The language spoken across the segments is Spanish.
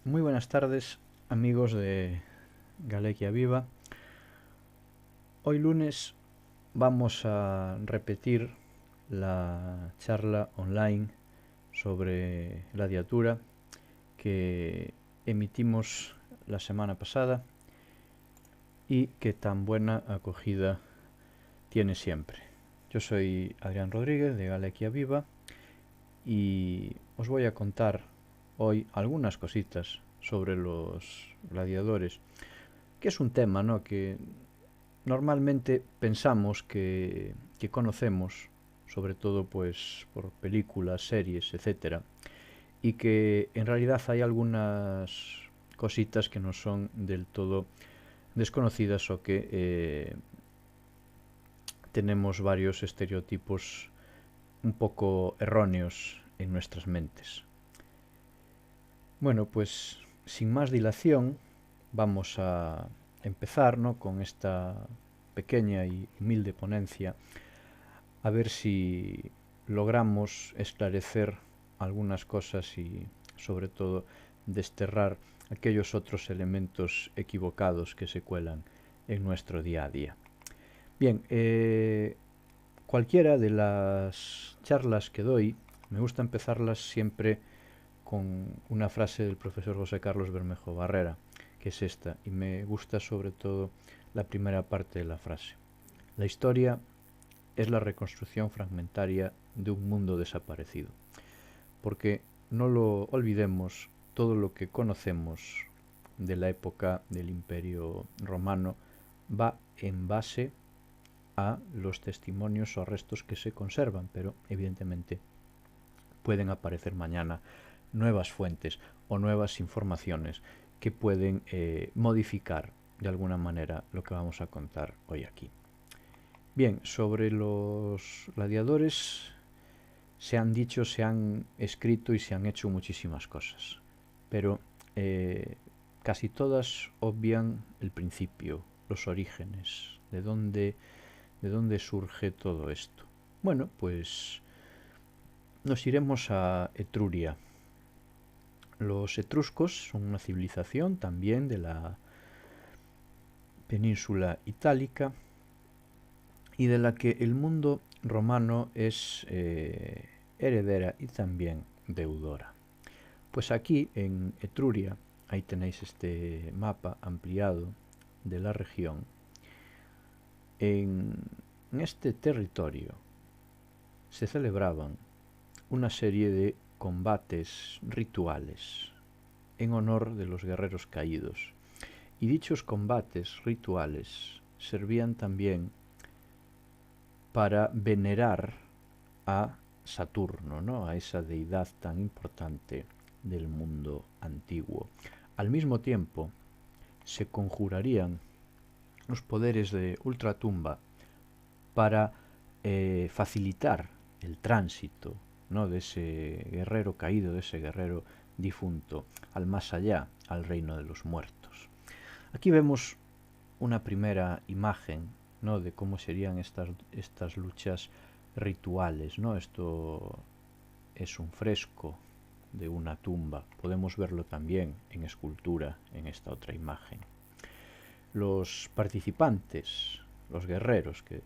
Muy buenas tardes, amigos de Galequia Viva. Hoy lunes vamos a repetir la charla online sobre gladiatura que emitimos la semana pasada y que tan buena acogida tiene siempre. Yo soy Adrián Rodríguez de Galequia Viva y os voy a contar hoy algunas cositas sobre los gladiadores, que es un tema, ¿no?, que normalmente pensamos que conocemos, sobre todo pues por películas, series, etcétera, y que en realidad hay algunas cositas que no son del todo desconocidas o que tenemos varios estereotipos un poco erróneos en nuestras mentes. Bueno, pues sin más dilación vamos a empezar, ¿no?, con esta pequeña y humilde ponencia, a ver si logramos esclarecer algunas cosas y sobre todo desterrar aquellos otros elementos equivocados que se cuelan en nuestro día a día. Bien, cualquiera de las charlas que doy, me gusta empezarlas siempre con una frase del profesor José Carlos Bermejo Barrera, que es esta, y me gusta sobre todo la primera parte de la frase. La historia es la reconstrucción fragmentaria de un mundo desaparecido, porque no lo olvidemos, todo lo que conocemos de la época del Imperio Romano va en base a los testimonios o restos que se conservan, pero evidentemente pueden aparecer mañana nuevas fuentes o nuevas informaciones que pueden modificar de alguna manera lo que vamos a contar hoy aquí. Bien, sobre los gladiadores se han dicho, se han escrito y se han hecho muchísimas cosas, pero casi todas obvian el principio, los orígenes, de dónde surge todo esto. Bueno, pues nos iremos a Etruria. Los etruscos son una civilización también de la península itálica y de la que el mundo romano es heredera y también deudora. Pues aquí en Etruria, ahí tenéis este mapa ampliado de la región, en este territorio se celebraban una serie de combates rituales en honor de los guerreros caídos. Y dichos combates rituales servían también para venerar a Saturno, ¿no?, a esa deidad tan importante del mundo antiguo. Al mismo tiempo, se conjurarían los poderes de ultratumba para facilitar el tránsito, ¿no?, de ese guerrero caído, de ese guerrero difunto, al más allá, al reino de los muertos. Aquí vemos una primera imagen, ¿no?, de cómo serían estas luchas rituales, ¿no? Esto es un fresco de una tumba. Podemos verlo también en escultura en esta otra imagen. Los participantes, los guerreros que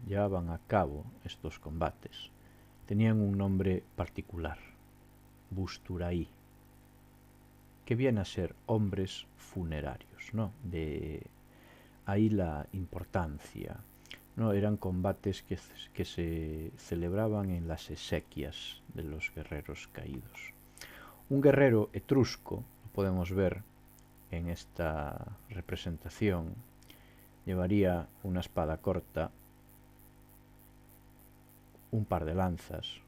llevaban a cabo estos combates, tenían un nombre particular, Busturaí, que viene a ser hombres funerarios, ¿no? De ahí la importancia, ¿no? Eran combates que se celebraban en las exequias de los guerreros caídos. Un guerrero etrusco, lo podemos ver en esta representación, llevaría una espada corta, un par de lanzas,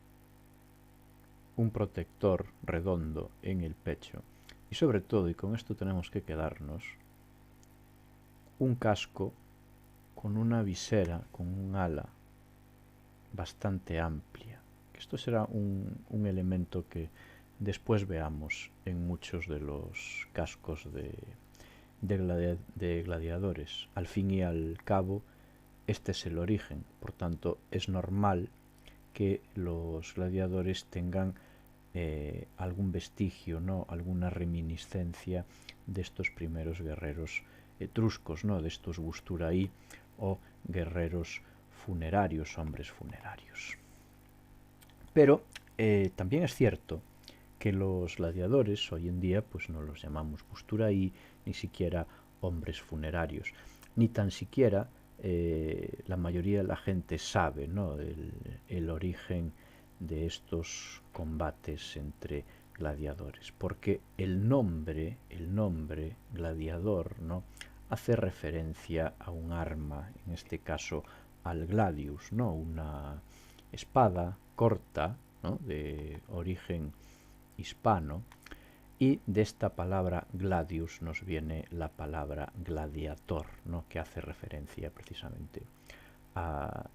un protector redondo en el pecho y sobre todo, y con esto tenemos que quedarnos, un casco con una visera, con un ala bastante amplia. Esto será un elemento que después veamos en muchos de los cascos de gladiadores. Al fin y al cabo, este es el origen, por tanto es normal que los gladiadores tengan algún vestigio, ¿no? Alguna reminiscencia de estos primeros guerreros etruscos, ¿no? De estos Busturaí o guerreros funerarios, hombres funerarios. Pero también es cierto que los gladiadores hoy en día pues no los llamamos Busturaí, ni siquiera hombres funerarios, ni tan siquiera la mayoría de la gente sabe, ¿no? el origen de estos combates entre gladiadores, porque el nombre gladiador, ¿no? hace referencia a un arma, en este caso al gladius, ¿no? Una espada corta, ¿no? de origen hispano, y de esta palabra gladius nos viene la palabra gladiator, ¿no? que hace referencia precisamente a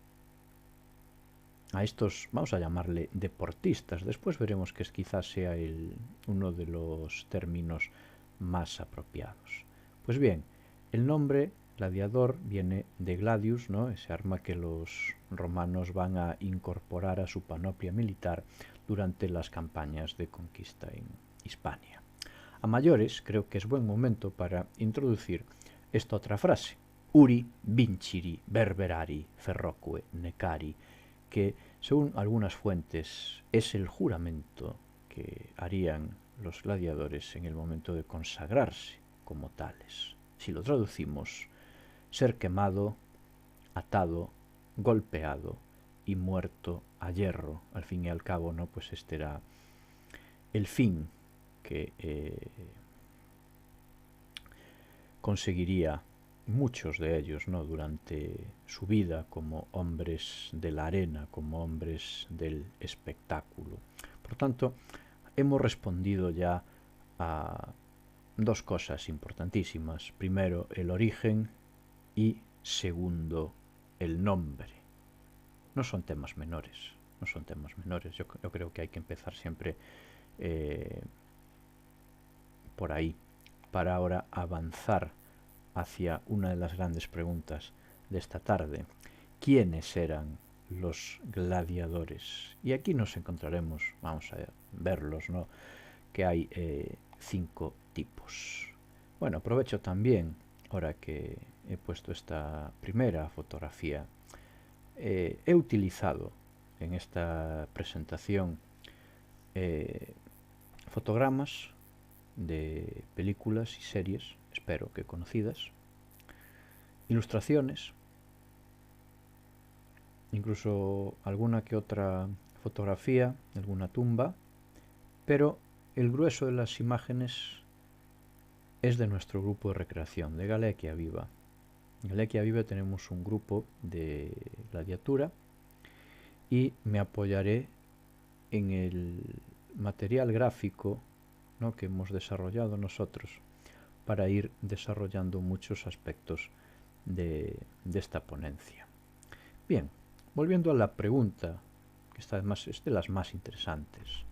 estos, vamos a llamarle deportistas. Después veremos que quizás sea uno de los términos más apropiados. Pues bien, el nombre gladiador viene de gladius, ¿no? ese arma que los romanos van a incorporar a su panoplia militar durante las campañas de conquista en Hispania. A mayores, creo que es buen momento para introducir esta otra frase: Uri vinciri berberari ferroque necari, que según algunas fuentes es el juramento que harían los gladiadores en el momento de consagrarse como tales. Si lo traducimos, ser quemado, atado, golpeado y muerto a hierro. Al fin y al cabo, ¿no? Pues este era el fin que conseguiría muchos de ellos, ¿no? durante su vida como hombres de la arena, como hombres del espectáculo. Por tanto, hemos respondido ya a dos cosas importantísimas. Primero, el origen, y segundo, el nombre. No son temas menores, no son temas menores. Yo creo que hay que empezar siempre por ahí, para ahora avanzar hacia una de las grandes preguntas de esta tarde: ¿quiénes eran los gladiadores? Y aquí nos encontraremos, vamos a verlos, ¿no? que hay 5 tipos. Bueno, aprovecho también, ahora que he puesto esta primera fotografía, he utilizado en esta presentación fotogramas de películas y series, espero que conocidas, ilustraciones, incluso alguna que otra fotografía de alguna tumba, pero el grueso de las imágenes es de nuestro grupo de recreación, de Galequia Viva. En Galequia Viva tenemos un grupo de gladiatura y me apoyaré en el material gráfico, ¿no? que hemos desarrollado nosotros para ir desarrollando muchos aspectos de esta ponencia. Bien, volviendo a la pregunta, que esta además es de las más interesantes: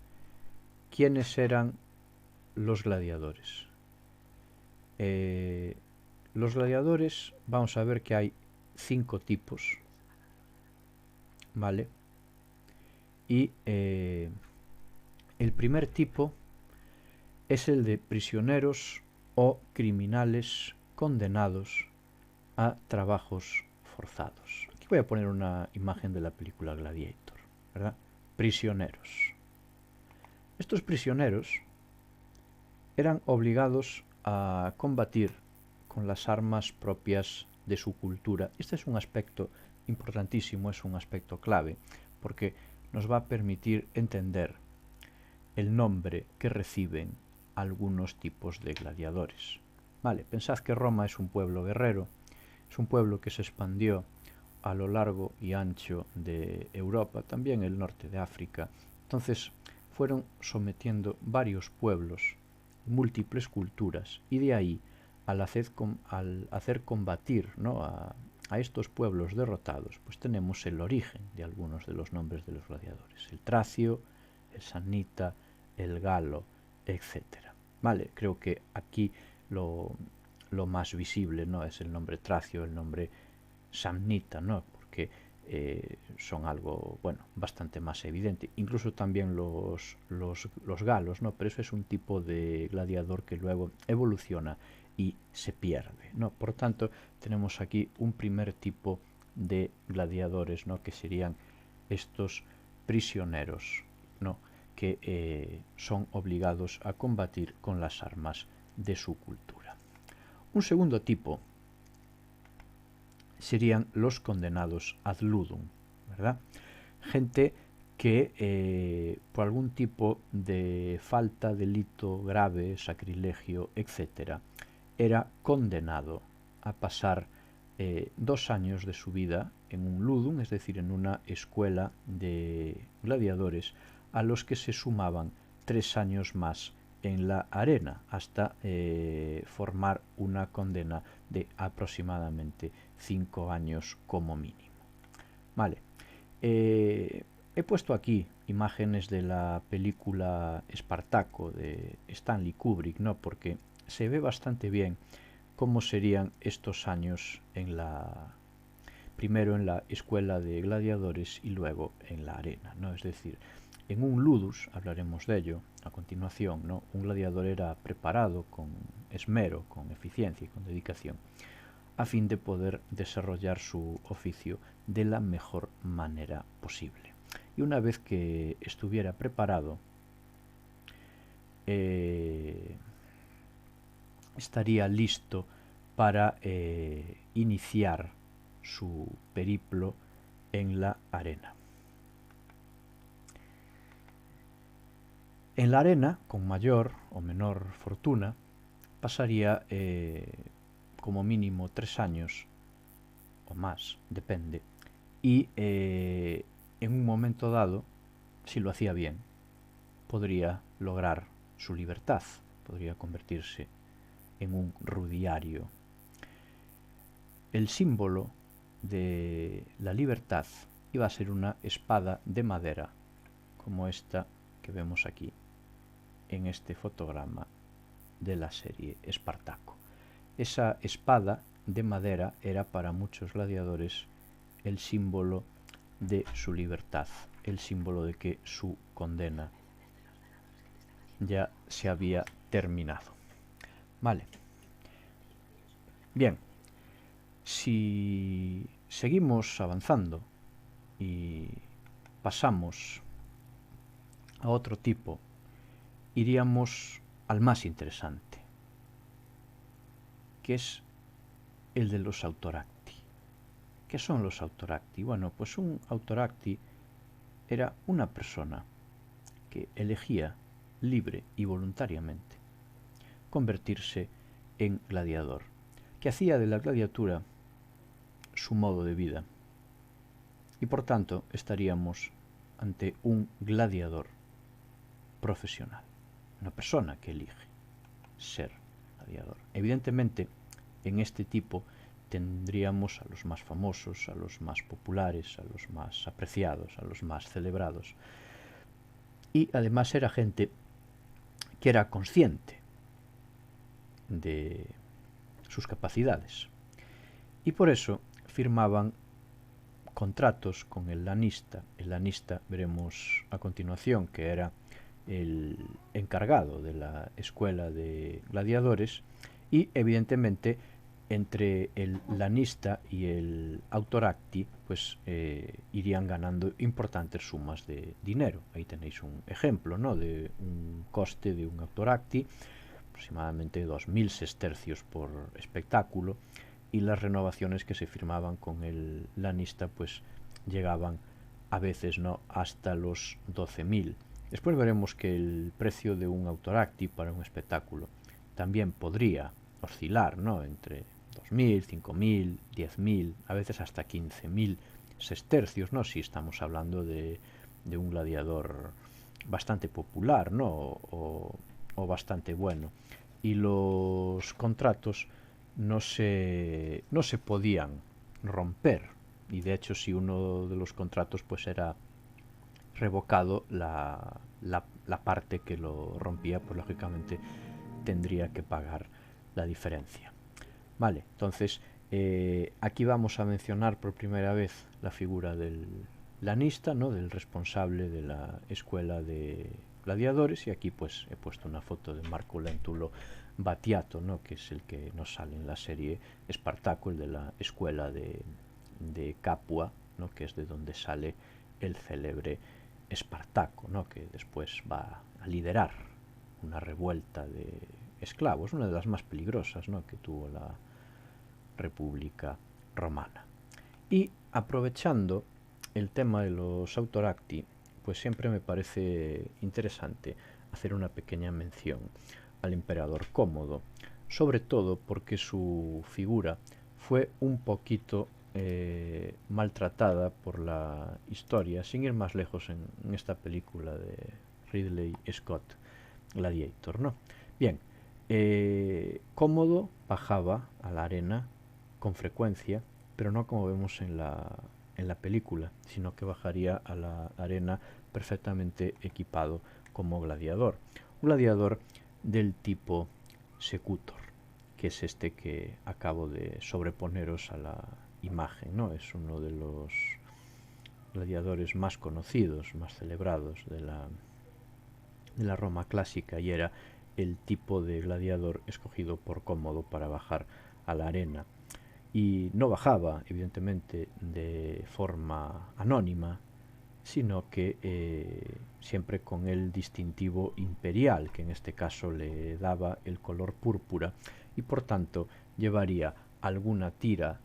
¿quiénes eran los gladiadores? Los gladiadores, vamos a ver que hay 5 tipos, ¿vale? Y el primer tipo es el de prisioneros o criminales condenados a trabajos forzados. Aquí voy a poner una imagen de la película Gladiator, ¿verdad? Prisioneros. Estos prisioneros eran obligados a combatir con las armas propias de su cultura. Este es un aspecto importantísimo, es un aspecto clave, porque nos va a permitir entender el nombre que reciben algunos tipos de gladiadores. Vale, pensad que Roma es un pueblo guerrero, es un pueblo que se expandió a lo largo y ancho de Europa, también el norte de África. Entonces fueron sometiendo varios pueblos, múltiples culturas, y de ahí al hacer combatir, ¿no? a estos pueblos derrotados, pues tenemos el origen de algunos de los nombres de los gladiadores: el tracio, el samnita, el galo, etcétera. Vale, creo que aquí lo más visible, ¿no? es el nombre tracio, el nombre samnita, ¿no? porque son algo, bueno, bastante más evidente. Incluso también los galos, ¿no? Pero eso es un tipo de gladiador que luego evoluciona y se pierde, ¿no? Por tanto, tenemos aquí un primer tipo de gladiadores, ¿no? Que serían estos prisioneros, ¿no? Que son obligados a combatir con las armas de su cultura. Un segundo tipo serían los condenados ad ludum, ¿verdad? Gente que por algún tipo de falta, delito grave, sacrilegio, etc., era condenado a pasar 2 años de su vida en un ludum, es decir, en una escuela de gladiadores, a los que se sumaban 3 años más en la arena, hasta formar una condena de aproximadamente 5 años como mínimo. Vale. He puesto aquí imágenes de la película Espartaco de Stanley Kubrick, ¿no? Porque se ve bastante bien cómo serían estos años primero en la escuela de gladiadores y luego en la arena, ¿no? Es decir, en un ludus, hablaremos de ello a continuación, ¿no? Un gladiador era preparado con esmero, con eficiencia y con dedicación, a fin de poder desarrollar su oficio de la mejor manera posible. Y una vez que estuviera preparado, estaría listo para iniciar su periplo en la arena. En la arena, con mayor o menor fortuna, pasaría como mínimo 3 años o más, depende, y en un momento dado, si lo hacía bien, podría lograr su libertad, podría convertirse en un rudiario. El símbolo de la libertad iba a ser una espada de madera, como esta que vemos aquí en este fotograma de la serie Espartaco. Esa espada de madera era para muchos gladiadores el símbolo de su libertad, el símbolo de que su condena ya se había terminado. Vale. Bien, si seguimos avanzando y pasamos a otro tipo, iríamos al más interesante, que es el de los autoracti. ¿Qué son los autoracti? Bueno, pues un autoracti era una persona que elegía libre y voluntariamente convertirse en gladiador, que hacía de la gladiatura su modo de vida, y por tanto estaríamos ante un gladiador profesional, una persona que elige ser gladiador. Evidentemente, en este tipo tendríamos a los más famosos, a los más populares, a los más apreciados, a los más celebrados, y además era gente que era consciente de sus capacidades, y por eso firmaban contratos con el lanista. El lanista, veremos a continuación, que era el encargado de la escuela de gladiadores, y evidentemente entre el lanista y el autoracti pues irían ganando importantes sumas de dinero. Ahí tenéis un ejemplo, ¿no?, de un coste de un autoracti, aproximadamente 2000 sestercios por espectáculo, y las renovaciones que se firmaban con el lanista pues llegaban a veces, ¿no?, hasta los 12.000. Después veremos que el precio de un autoracti para un espectáculo también podría oscilar, ¿no?, entre 2.000, 5.000, 10.000, a veces hasta 15.000 sestercios, ¿no?, si estamos hablando de un gladiador bastante popular, ¿no?, o bastante bueno. Y los contratos no se podían romper, y de hecho si uno de los contratos pues era revocado, la parte que lo rompía pues lógicamente tendría que pagar la diferencia. Vale, entonces Aquí vamos a mencionar por primera vez la figura del lanista, ¿no? Del responsable de la escuela de gladiadores, y aquí pues he puesto una foto de Marco Lentulo Battiato, ¿no? Que es el que nos sale en la serie Espartaco, el de la escuela de Capua, ¿no? Que es de donde sale el célebre Espartaco, ¿no? Que después va a liderar una revuelta de esclavos, una de las más peligrosas, ¿no? Que tuvo la República Romana. Y aprovechando el tema de los autoracti, pues siempre me parece interesante hacer una pequeña mención al emperador Cómodo, sobre todo porque su figura fue un poquito maltratada por la historia, sin ir más lejos en esta película de Ridley Scott, Gladiator, ¿no? Bien, Cómodo bajaba a la arena con frecuencia, pero no como vemos en la película, sino que bajaría a la arena perfectamente equipado como gladiador. Un gladiador del tipo Secutor, que es este que acabo de sobreponeros a la imagen, ¿no? Es uno de los gladiadores más conocidos, más celebrados de la Roma clásica, y era el tipo de gladiador escogido por Cómodo para bajar a la arena. Y no bajaba, evidentemente, de forma anónima, sino que siempre con el distintivo imperial, que en este caso le daba el color púrpura, y por tanto llevaría alguna tira,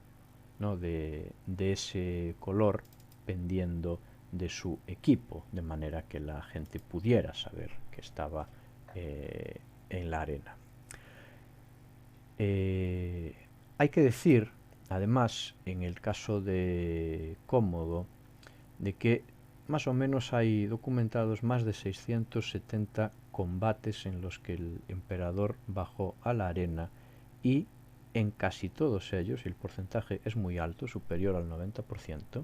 ¿no? de ese color pendiendo de su equipo, de manera que la gente pudiera saber que estaba en la arena. Hay que decir, además, en el caso de Cómodo, de que más o menos hay documentados más de 670 combates en los que el emperador bajó a la arena, y en casi todos ellos, y el porcentaje es muy alto, superior al 90%,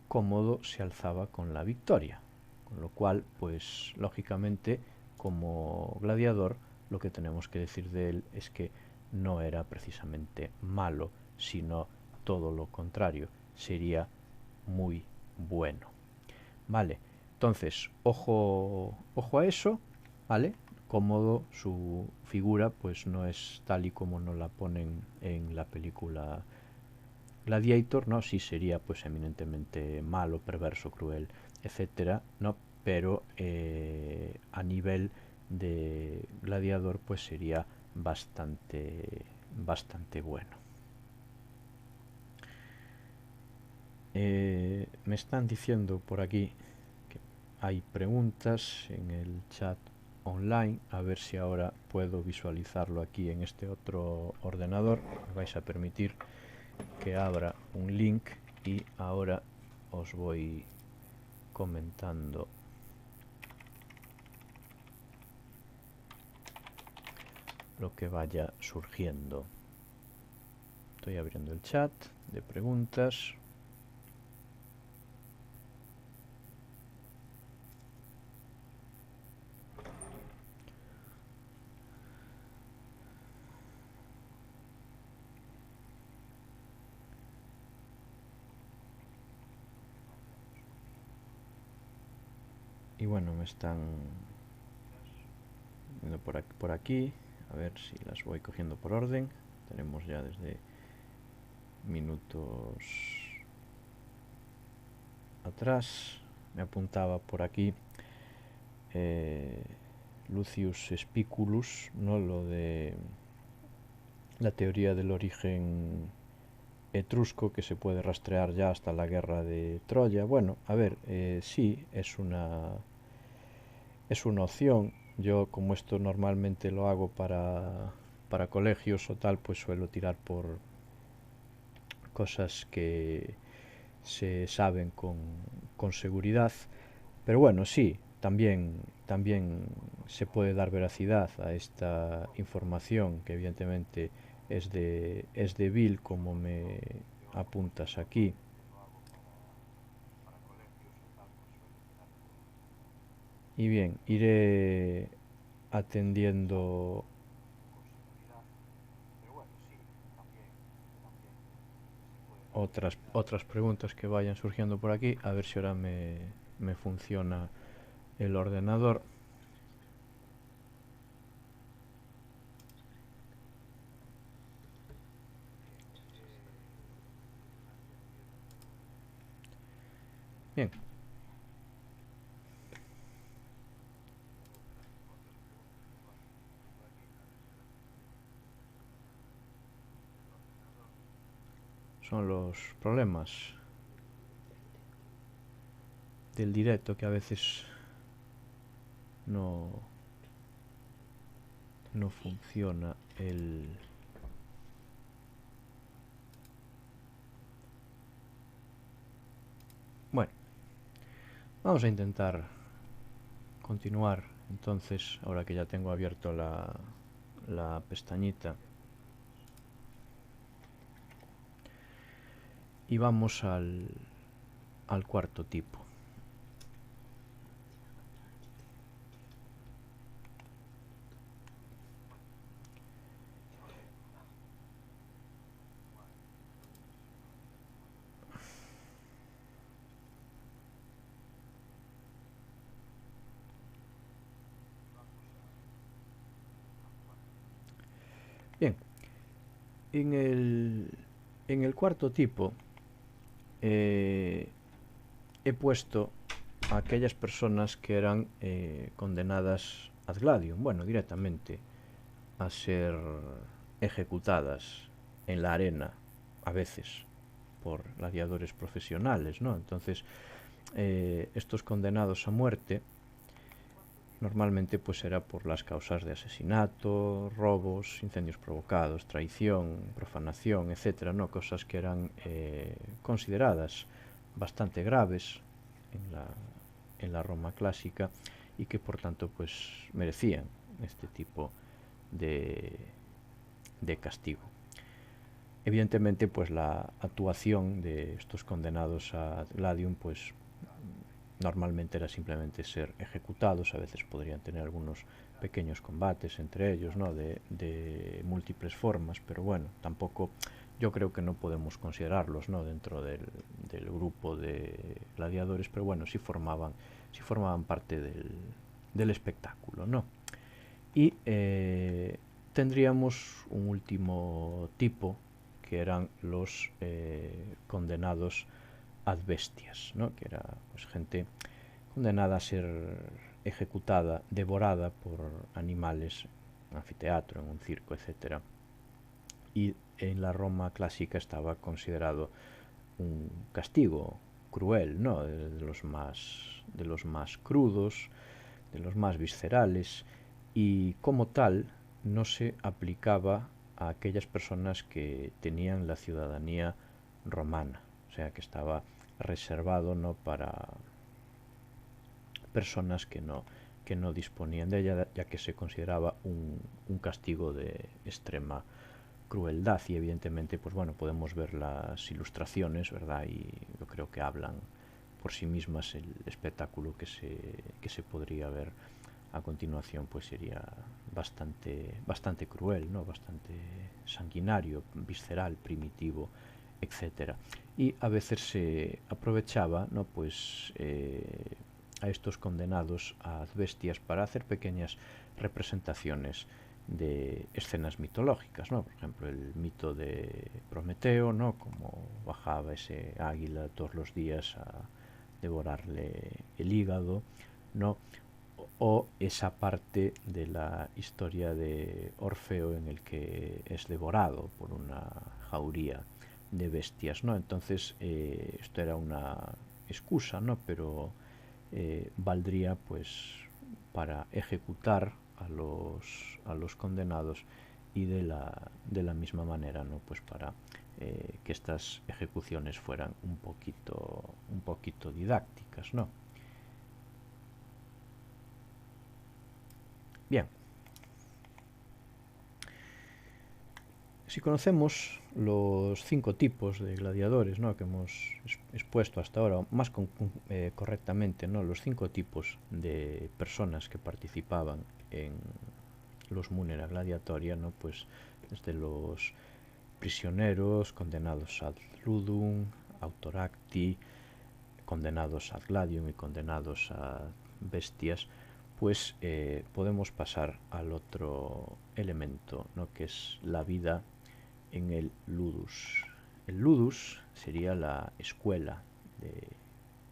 Cómodo se alzaba con la victoria, con lo cual, pues lógicamente, como gladiador, lo que tenemos que decir de él es que no era precisamente malo, sino todo lo contrario, sería muy bueno. Vale, entonces, ojo a eso, ¿vale? Cómodo, su figura, pues no es tal y como nos la ponen en la película Gladiator, ¿no? Sí sería pues eminentemente malo, perverso, cruel, etcétera, ¿no? Pero a nivel de gladiador pues sería bastante bueno. Me están diciendo por aquí que hay preguntas en el chat online, a ver si ahora puedo visualizarlo aquí en este otro ordenador. Me vais a permitir que abra un link y ahora os voy comentando lo que vaya surgiendo. Estoy abriendo el chat de preguntas. Y bueno, me están viendo por aquí, a ver si las voy cogiendo por orden. Tenemos ya desde minutos atrás. Me apuntaba por aquí Lucius Spiculus, ¿no? Lo de la teoría del origen etrusco, que se puede rastrear ya hasta la guerra de Troya. Bueno, a ver, sí, es una opción. Yo, como esto normalmente lo hago para colegios o tal, pues suelo tirar por cosas que se saben con seguridad. Pero bueno, sí, también se puede dar veracidad a esta información, que evidentemente es de Bill, como me apuntas aquí. Y bien, iré atendiendo otras preguntas que vayan surgiendo por aquí, a ver si ahora me funciona el ordenador. Bien. Son los problemas del directo, que a veces no funciona el... Bueno, vamos a intentar continuar entonces, ahora que ya tengo abierto la pestañita. Y vamos al cuarto tipo. Bien, en el cuarto tipo he puesto a aquellas personas que eran condenadas ad gladium, bueno, directamente a ser ejecutadas en la arena, a veces por gladiadores profesionales, ¿no? Entonces, estos condenados a muerte normalmente pues era por las causas de asesinato, robos, incendios provocados, traición, profanación, etcétera, ¿no? Cosas que eran consideradas bastante graves en la Roma clásica y que por tanto pues merecían este tipo de, de castigo. Evidentemente pues la actuación de estos condenados a gladium pues normalmente era simplemente ser ejecutados, a veces podrían tener algunos pequeños combates entre ellos, ¿no? de múltiples formas, pero bueno, tampoco yo creo que no podemos considerarlos, ¿no? dentro del grupo de gladiadores, pero bueno, sí formaban parte del espectáculo, ¿no? Y tendríamos un último tipo, que eran los condenados ad bestias, ¿no? Que era pues gente condenada a ser ejecutada, devorada por animales, en un anfiteatro, en un circo, etcétera. Y en la Roma clásica estaba considerado un castigo cruel, ¿no? De los más crudos, de los más viscerales, y como tal no se aplicaba a aquellas personas que tenían la ciudadanía romana, o sea que estaba reservado, ¿no? para personas que no disponían de ella, ya que se consideraba un castigo de extrema crueldad. Y evidentemente pues bueno, podemos ver las ilustraciones, ¿verdad? Y yo creo que hablan por sí mismas. El espectáculo que se podría ver a continuación pues sería bastante cruel, ¿no? Bastante sanguinario, visceral, primitivo, etcétera. Y a veces se aprovechaba, ¿no? pues a estos condenados a bestias para hacer pequeñas representaciones de escenas mitológicas, ¿no? Por ejemplo, el mito de Prometeo, ¿no? Como bajaba ese águila todos los días a devorarle el hígado, ¿no? O esa parte de la historia de Orfeo en el que es devorado por una jauría de bestias, ¿no? Entonces esto era una excusa, ¿no? Pero valdría pues para ejecutar a los condenados, y de la misma manera, ¿no? Pues para que estas ejecuciones fueran un poquito didácticas, ¿no? Bien, si conocemos los 5 tipos de gladiadores, ¿no? que hemos expuesto hasta ahora, más correctamente, ¿no? los 5 tipos de personas que participaban en los Munera Gladiatoria, ¿no? pues desde los prisioneros, condenados ad ludum, autoracti, condenados ad gladium y condenados a bestias, pues podemos pasar al otro elemento, ¿no? Que es la vida en el ludus. El ludus sería la escuela de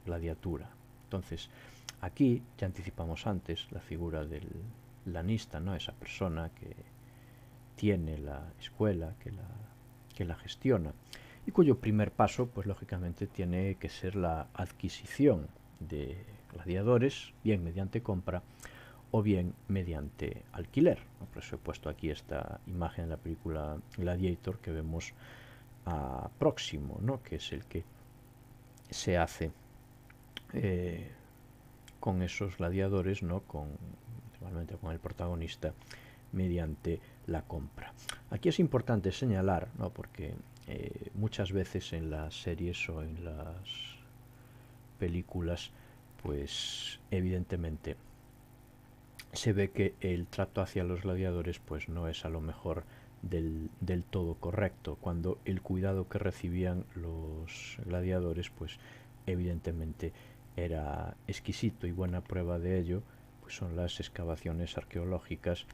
gladiatura. Entonces, aquí ya anticipamos antes la figura del lanista, ¿no? Esa persona que tiene la escuela, que la gestiona, y cuyo primer paso, pues lógicamente, tiene que ser la adquisición de gladiadores, bien mediante compra o bien mediante alquiler, ¿no? Por eso he puesto aquí esta imagen de la película Gladiator que vemos a Próximo, ¿no? Que es el que se hace con esos gladiadores, ¿no? Normalmente con el protagonista, mediante la compra. Aquí es importante señalar, ¿no? Porque muchas veces en las series o en las películas, pues evidentemente se ve que el trato hacia los gladiadores pues no es a lo mejor del todo correcto, cuando el cuidado que recibían los gladiadores pues evidentemente era exquisito, y buena prueba de ello pues son las excavaciones arqueológicas.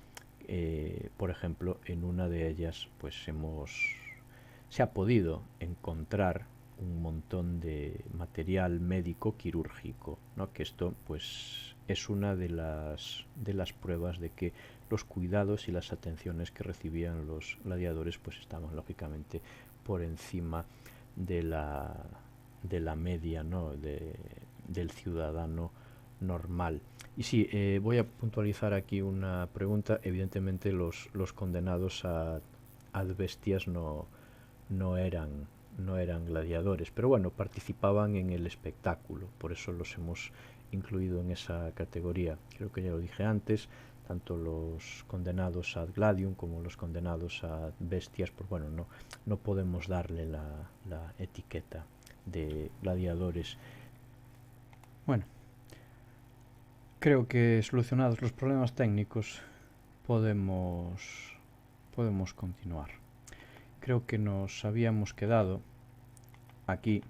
Por ejemplo, en una de ellas pues se ha podido encontrar un montón de material médico quirúrgico, ¿no? Que esto pues es una de las pruebas de que los cuidados y las atenciones que recibían los gladiadores pues estaban lógicamente por encima de la media, ¿no? Del ciudadano normal. Y sí, voy a puntualizar aquí una pregunta. Evidentemente los condenados a bestias no eran no eran gladiadores, pero bueno, participaban en el espectáculo, por eso los hemos incluido en esa categoría. Creo que ya lo dije antes, tanto los condenados ad gladium como los condenados a bestias, pues bueno, no podemos darle la etiqueta de gladiadores. Bueno, creo que solucionados los problemas técnicos podemos continuar. Creo que nos habíamos quedado aquí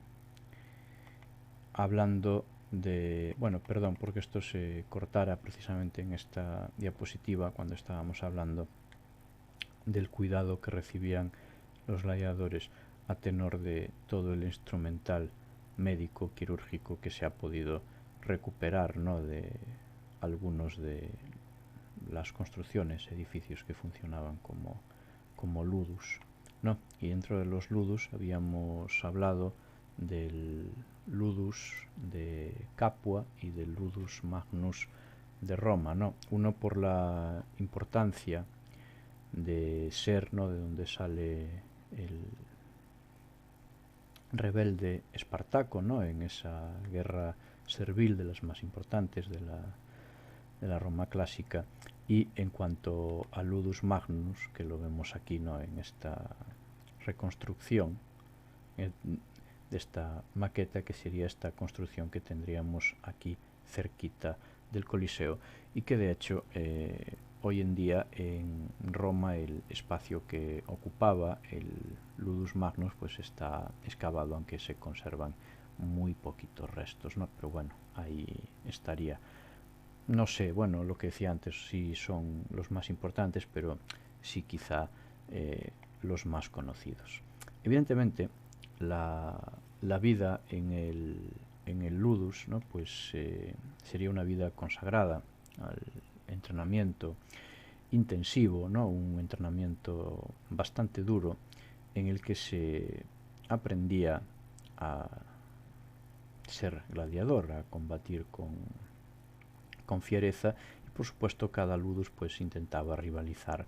hablando de... Bueno, perdón, porque esto se cortara precisamente en esta diapositiva cuando estábamos hablando del cuidado que recibían los gladiadores a tenor de todo el instrumental médico quirúrgico que se ha podido recuperar, ¿no? De algunos de las construcciones, edificios que funcionaban como ludus, ¿no? Y dentro de los ludus habíamos hablado del ludus de Capua y del ludus magnus de Roma, ¿no? Uno por la importancia de ser, ¿no? De donde sale el rebelde Espartaco, ¿no? En esa guerra servil, de las más importantes de la Roma clásica. Y en cuanto a ludus magnus, que lo vemos aquí, ¿no? En esta reconstrucción de esta maqueta, que sería esta construcción que tendríamos aquí cerquita del Coliseo, y que de hecho hoy en día en Roma el espacio que ocupaba el ludus magnus pues está excavado, aunque se conservan muy poquitos restos, ¿no? Pero bueno, ahí estaría. No sé, bueno, lo que decía antes, sí son los más importantes, pero sí quizá los más conocidos. Evidentemente, la vida en el ludus, ¿no? Pues sería una vida consagrada al entrenamiento intensivo, ¿no? Un entrenamiento bastante duro en el que se aprendía a ser gladiador, a combatir con fiereza, y por supuesto cada ludus pues intentaba rivalizar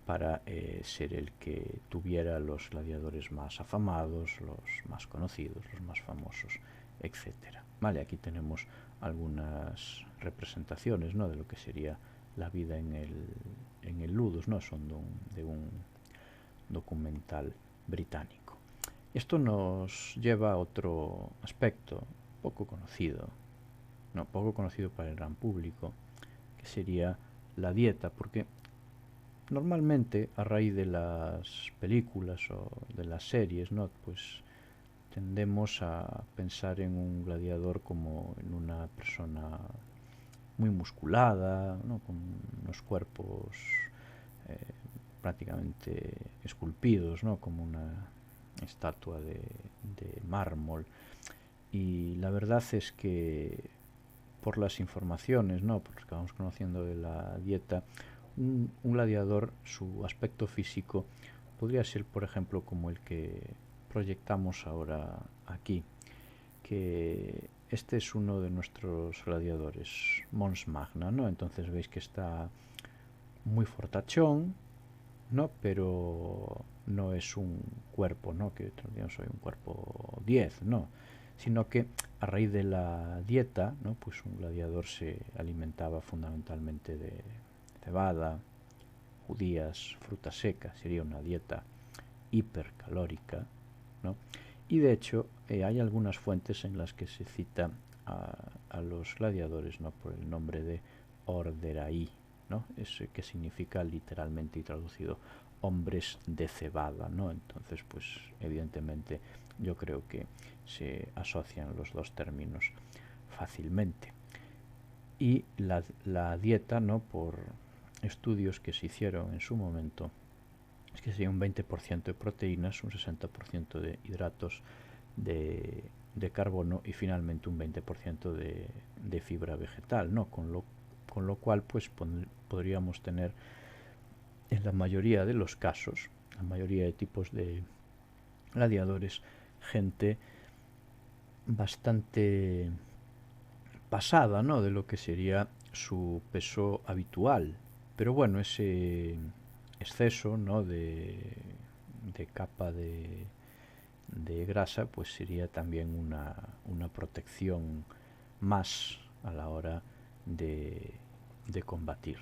para ser el que tuviera los gladiadores más afamados, los más conocidos, los más famosos, etcétera. Vale, aquí tenemos algunas representaciones, ¿no? De lo que sería la vida en el ludus, ¿no? Son de un documental británico. Esto nos lleva a otro aspecto poco conocido, poco conocido para el gran público, que sería la dieta, porque Normalmente, a raíz de las películas o de las series, ¿no? Pues tendemos a pensar en un gladiador como en una persona muy musculada, ¿no? Con unos cuerpos eh, prácticamente esculpidos, ¿no? Como una estatua de mármol. Y la verdad es que por las informaciones, ¿no? Por lo que vamos conociendo de la dieta, un gladiador, su aspecto físico podría ser, por ejemplo, como el que proyectamos ahora aquí, que este es uno de nuestros gladiadores, Mons Magna, ¿no? Entonces veis que está muy fortachón, ¿no? Pero no es un cuerpo, ¿no? Que digamos, soy un cuerpo 10, ¿no? Sino que a raíz de la dieta, ¿no? Pues un gladiador se alimentaba fundamentalmente de cebada, judías, fruta seca, sería una dieta hipercalórica, ¿no? Y de hecho hay algunas fuentes en las que se cita a los gladiadores, ¿no? Por el nombre de Orderaí, ¿no? Es, que significa literalmente y traducido hombres de cebada, ¿no? Entonces, pues evidentemente yo creo que se asocian los dos términos fácilmente. Y la dieta, ¿no? Por estudios que se hicieron en su momento, es que sería un 20% de proteínas, un 60% de hidratos de carbono y finalmente un 20% de fibra vegetal, ¿no? Con lo cual pues podríamos tener en la mayoría de los casos, la mayoría de tipos de gladiadores, gente bastante pasada, ¿no? De lo que sería su peso habitual. Pero bueno, ese exceso, ¿no? De capa de grasa, pues sería también una protección más a la hora de combatir,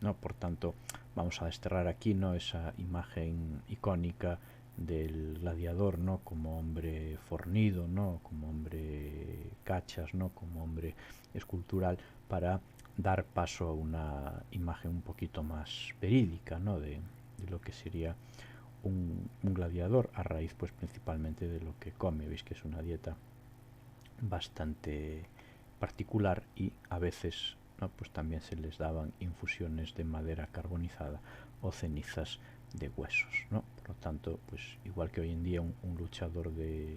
¿no? Por tanto, vamos a desterrar aquí, ¿no? Esa imagen icónica del gladiador, ¿no? Como hombre fornido, ¿no? Como hombre cachas, ¿no? Como hombre escultural, para dar paso a una imagen un poquito más verídica, ¿no? De lo que sería un gladiador, a raíz pues principalmente de lo que come. Veis que es una dieta bastante particular y a veces, ¿no? Pues también se les daban infusiones de madera carbonizada o cenizas de huesos, ¿no? Por lo tanto, pues igual que hoy en día un luchador de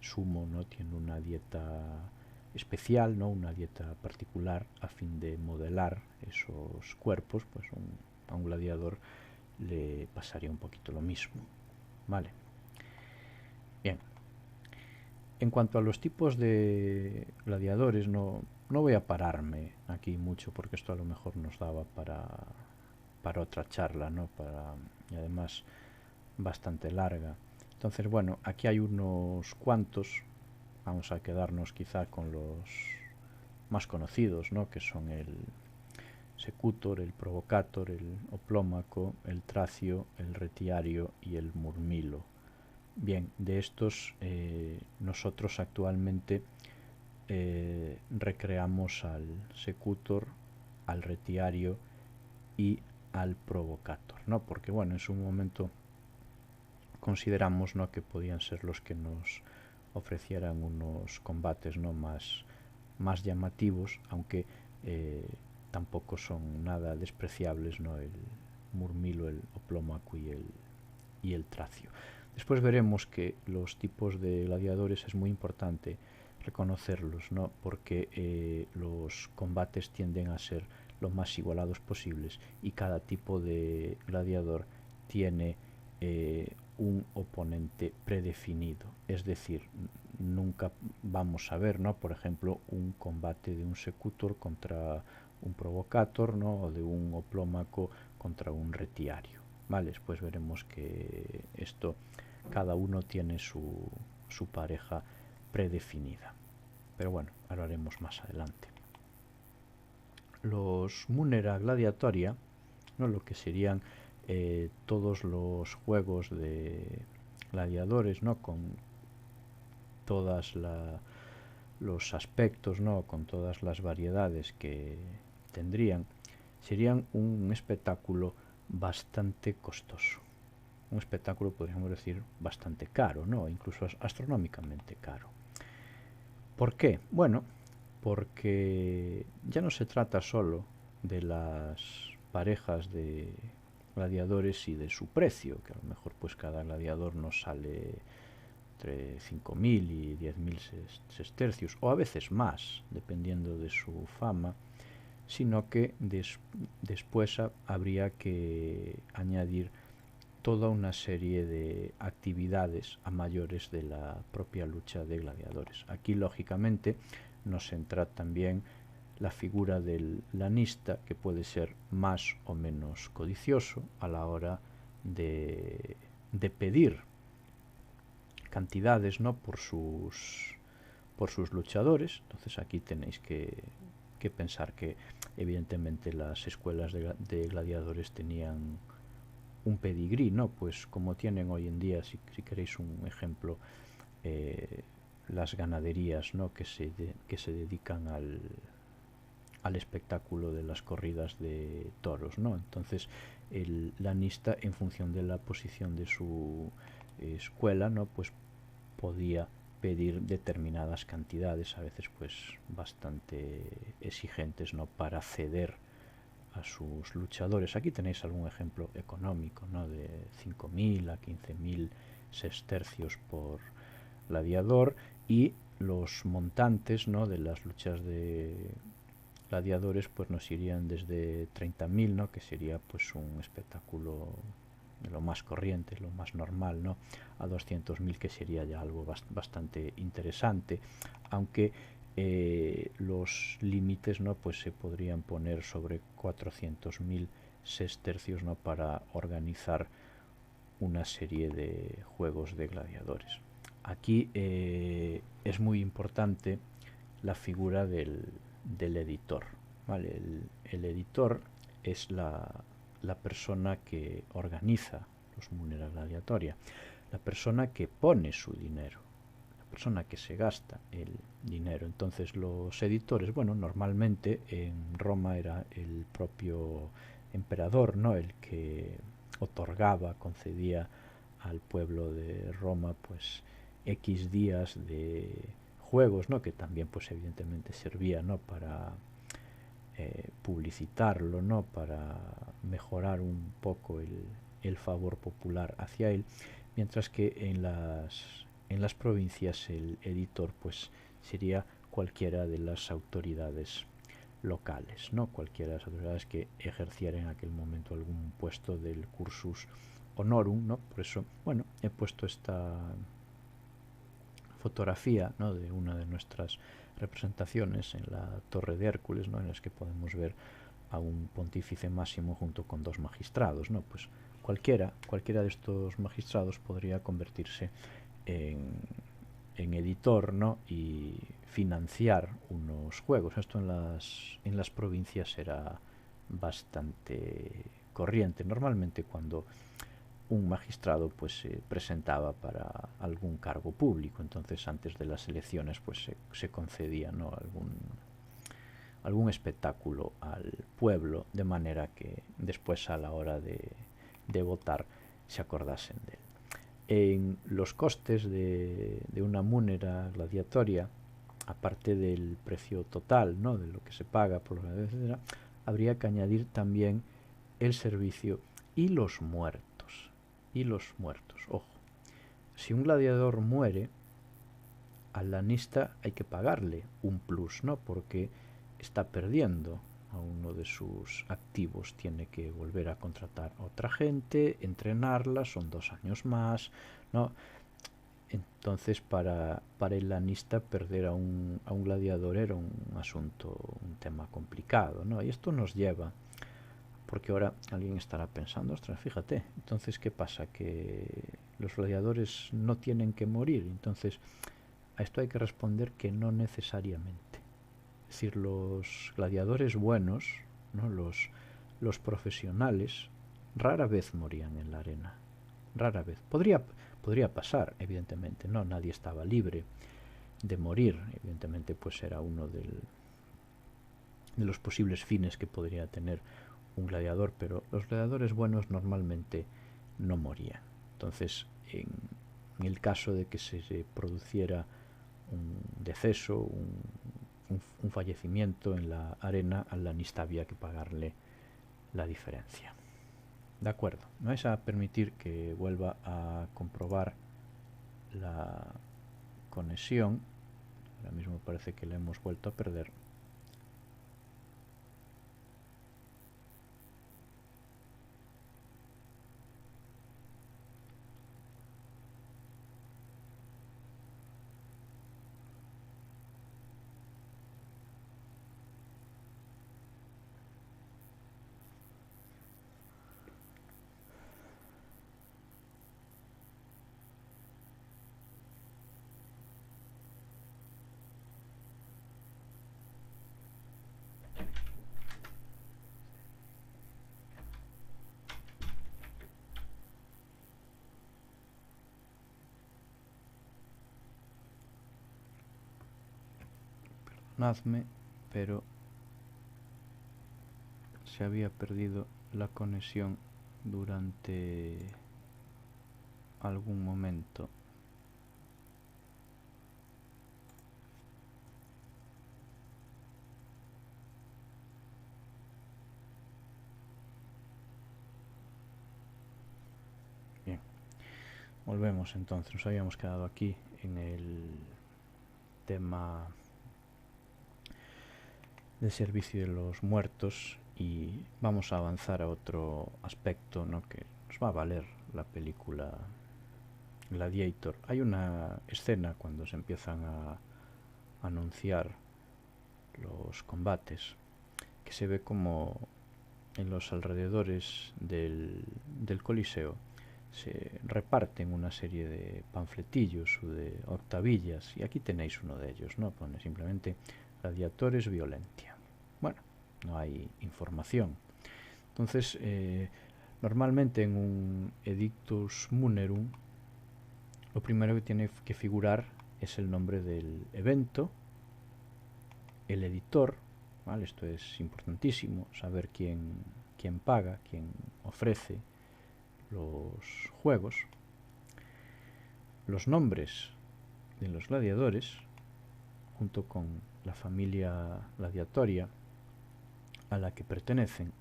sumo, ¿no? Tiene una dieta especial, ¿no? Una dieta particular a fin de modelar esos cuerpos, pues a un gladiador le pasaría un poquito lo mismo, ¿vale? Bien, en cuanto a los tipos de gladiadores, no voy a pararme aquí mucho porque esto a lo mejor nos daba para otra charla, ¿no? Y además bastante larga. Entonces, bueno, aquí hay unos cuantos, vamos a quedarnos quizá con los más conocidos, ¿no? Que son el secutor, el provocator, el oplómaco, el tracio, el retiario y el murmilo. Bien, de estos nosotros actualmente recreamos al secutor, al retiario y al provocator, ¿no? Porque bueno, en su momento consideramos, ¿no? Que podían ser los que nos ofrecieran unos combates, ¿no? Más llamativos, aunque tampoco son nada despreciables, ¿no? El murmilo, el oplómaco y el tracio. Después veremos que los tipos de gladiadores es muy importante reconocerlos, ¿no? Porque los combates tienden a ser lo más igualados posibles y cada tipo de gladiador tiene un oponente predefinido. Es decir, nunca vamos a ver, ¿no? Por ejemplo, un combate de un secutor contra un provocator, ¿no? O de un oplómaco contra un retiario. ¿Vale? Después veremos que esto, cada uno tiene su pareja predefinida. Pero bueno, ahora haremos más adelante. Los Munera Gladiatoria, ¿no? Lo que serían todos los juegos de gladiadores, ¿no? Con todos los aspectos, ¿no? Con todas las variedades que tendrían, serían un espectáculo bastante costoso. Un espectáculo, podríamos decir, bastante caro, ¿no? Incluso astronómicamente caro. ¿Por qué? Bueno, porque ya no se trata solo de las parejas de gladiadores y de su precio, que a lo mejor pues cada gladiador nos sale entre 5.000 y 10.000 sestercios, o a veces más, dependiendo de su fama, sino que después habría que añadir toda una serie de actividades a mayores de la propia lucha de gladiadores. Aquí, lógicamente, nos entra también la figura del lanista, que puede ser más o menos codicioso a la hora de pedir cantidades, ¿no?, por sus luchadores. Entonces aquí tenéis que pensar que evidentemente las escuelas de gladiadores tenían un pedigrí, ¿no? Pues como tienen hoy en día, si queréis un ejemplo, las ganaderías, ¿no?, que se dedican al espectáculo de las corridas de toros, ¿no? Entonces el lanista, en función de la posición de su escuela, ¿no?, pues podía pedir determinadas cantidades, a veces pues bastante exigentes, ¿no?, para ceder a sus luchadores. Aquí tenéis algún ejemplo económico, ¿no?, de 5.000 a 15.000 sestercios por gladiador, y los montantes, ¿no?, de las luchas de gladiadores pues nos irían desde 30.000, ¿no?, que sería pues un espectáculo de lo más corriente, lo más normal, ¿no?, a 200.000, que sería ya algo bastante interesante, aunque los límites, ¿no?, pues se podrían poner sobre 400.000 sestercios, ¿no?, para organizar una serie de juegos de gladiadores. Aquí es muy importante la figura del editor, ¿vale? El editor es la persona que organiza los Munera Gladiatoria, la persona que pone su dinero, la persona que se gasta el dinero. Entonces los editores, bueno, normalmente en Roma era el propio emperador, ¿no?, el que otorgaba, concedía al pueblo de Roma pues X días de juegos, ¿no?, que también pues evidentemente servía, ¿no?, para publicitarlo, ¿no?, para mejorar un poco el favor popular hacia él, mientras que en las provincias el editor pues sería cualquiera de las autoridades locales, ¿no?, cualquiera de las autoridades que ejerciera en aquel momento algún puesto del cursus honorum, ¿no? Por eso, bueno, he puesto esta fotografía, ¿no?, de una de nuestras representaciones en la Torre de Hércules, ¿no?, en las que podemos ver a un pontífice máximo junto con dos magistrados, ¿no? Pues cualquiera de estos magistrados podría convertirse en editor, ¿no?, y financiar unos juegos. Esto en las provincias era bastante corriente. Normalmente cuando un magistrado pues se presentaba para algún cargo público, entonces antes de las elecciones pues se concedía, ¿no?, algún espectáculo al pueblo, de manera que después a la hora de votar se acordasen de él. En los costes de una múnera gladiatoria, aparte del precio total, ¿no?, de lo que se paga por los gladiadores, habría que añadir también el servicio y los muertos. Ojo, si un gladiador muere, al lanista hay que pagarle un plus, ¿no?, porque está perdiendo a uno de sus activos, tiene que volver a contratar a otra gente, entrenarla, son 2 años más, ¿no? Entonces para el lanista perder a un gladiador era un asunto, un tema complicado, ¿no? Y esto nos lleva, porque ahora alguien estará pensando, ostras, fíjate, entonces ¿qué pasa? Que los gladiadores no tienen que morir. Entonces a esto hay que responder que no necesariamente. Es decir, los gladiadores buenos, ¿no?, los profesionales, rara vez morían en la arena. Rara vez. Podría pasar, evidentemente, ¿no? Nadie estaba libre de morir. Evidentemente, pues era uno de los posibles fines que podría tener un gladiador, pero los gladiadores buenos normalmente no morían. Entonces, en el caso de que se produciera un deceso, un fallecimiento en la arena, al lanista había que pagarle la diferencia. De acuerdo, me vais a permitir que vuelva a comprobar la conexión. Ahora mismo parece que la hemos vuelto a perder. Perdonadme, pero se había perdido la conexión durante algún momento. Bien, volvemos entonces. Nos habíamos quedado aquí en el tema del servicio de los muertos y vamos a avanzar a otro aspecto, ¿no?, que nos va a valer la película Gladiator. Hay una escena cuando se empiezan a anunciar los combates que se ve como en los alrededores del Coliseo se reparten una serie de panfletillos o de octavillas, y aquí tenéis uno de ellos, ¿no? Pone simplemente gladiatores violentia. Bueno, no hay información. Entonces, normalmente en un edictus munerum, lo primero que tiene que figurar es el nombre del evento, el editor, ¿vale? Esto es importantísimo, saber quién paga, quién ofrece los juegos, los nombres de los gladiadores, junto con la familia gladiatoria a la que pertenecen,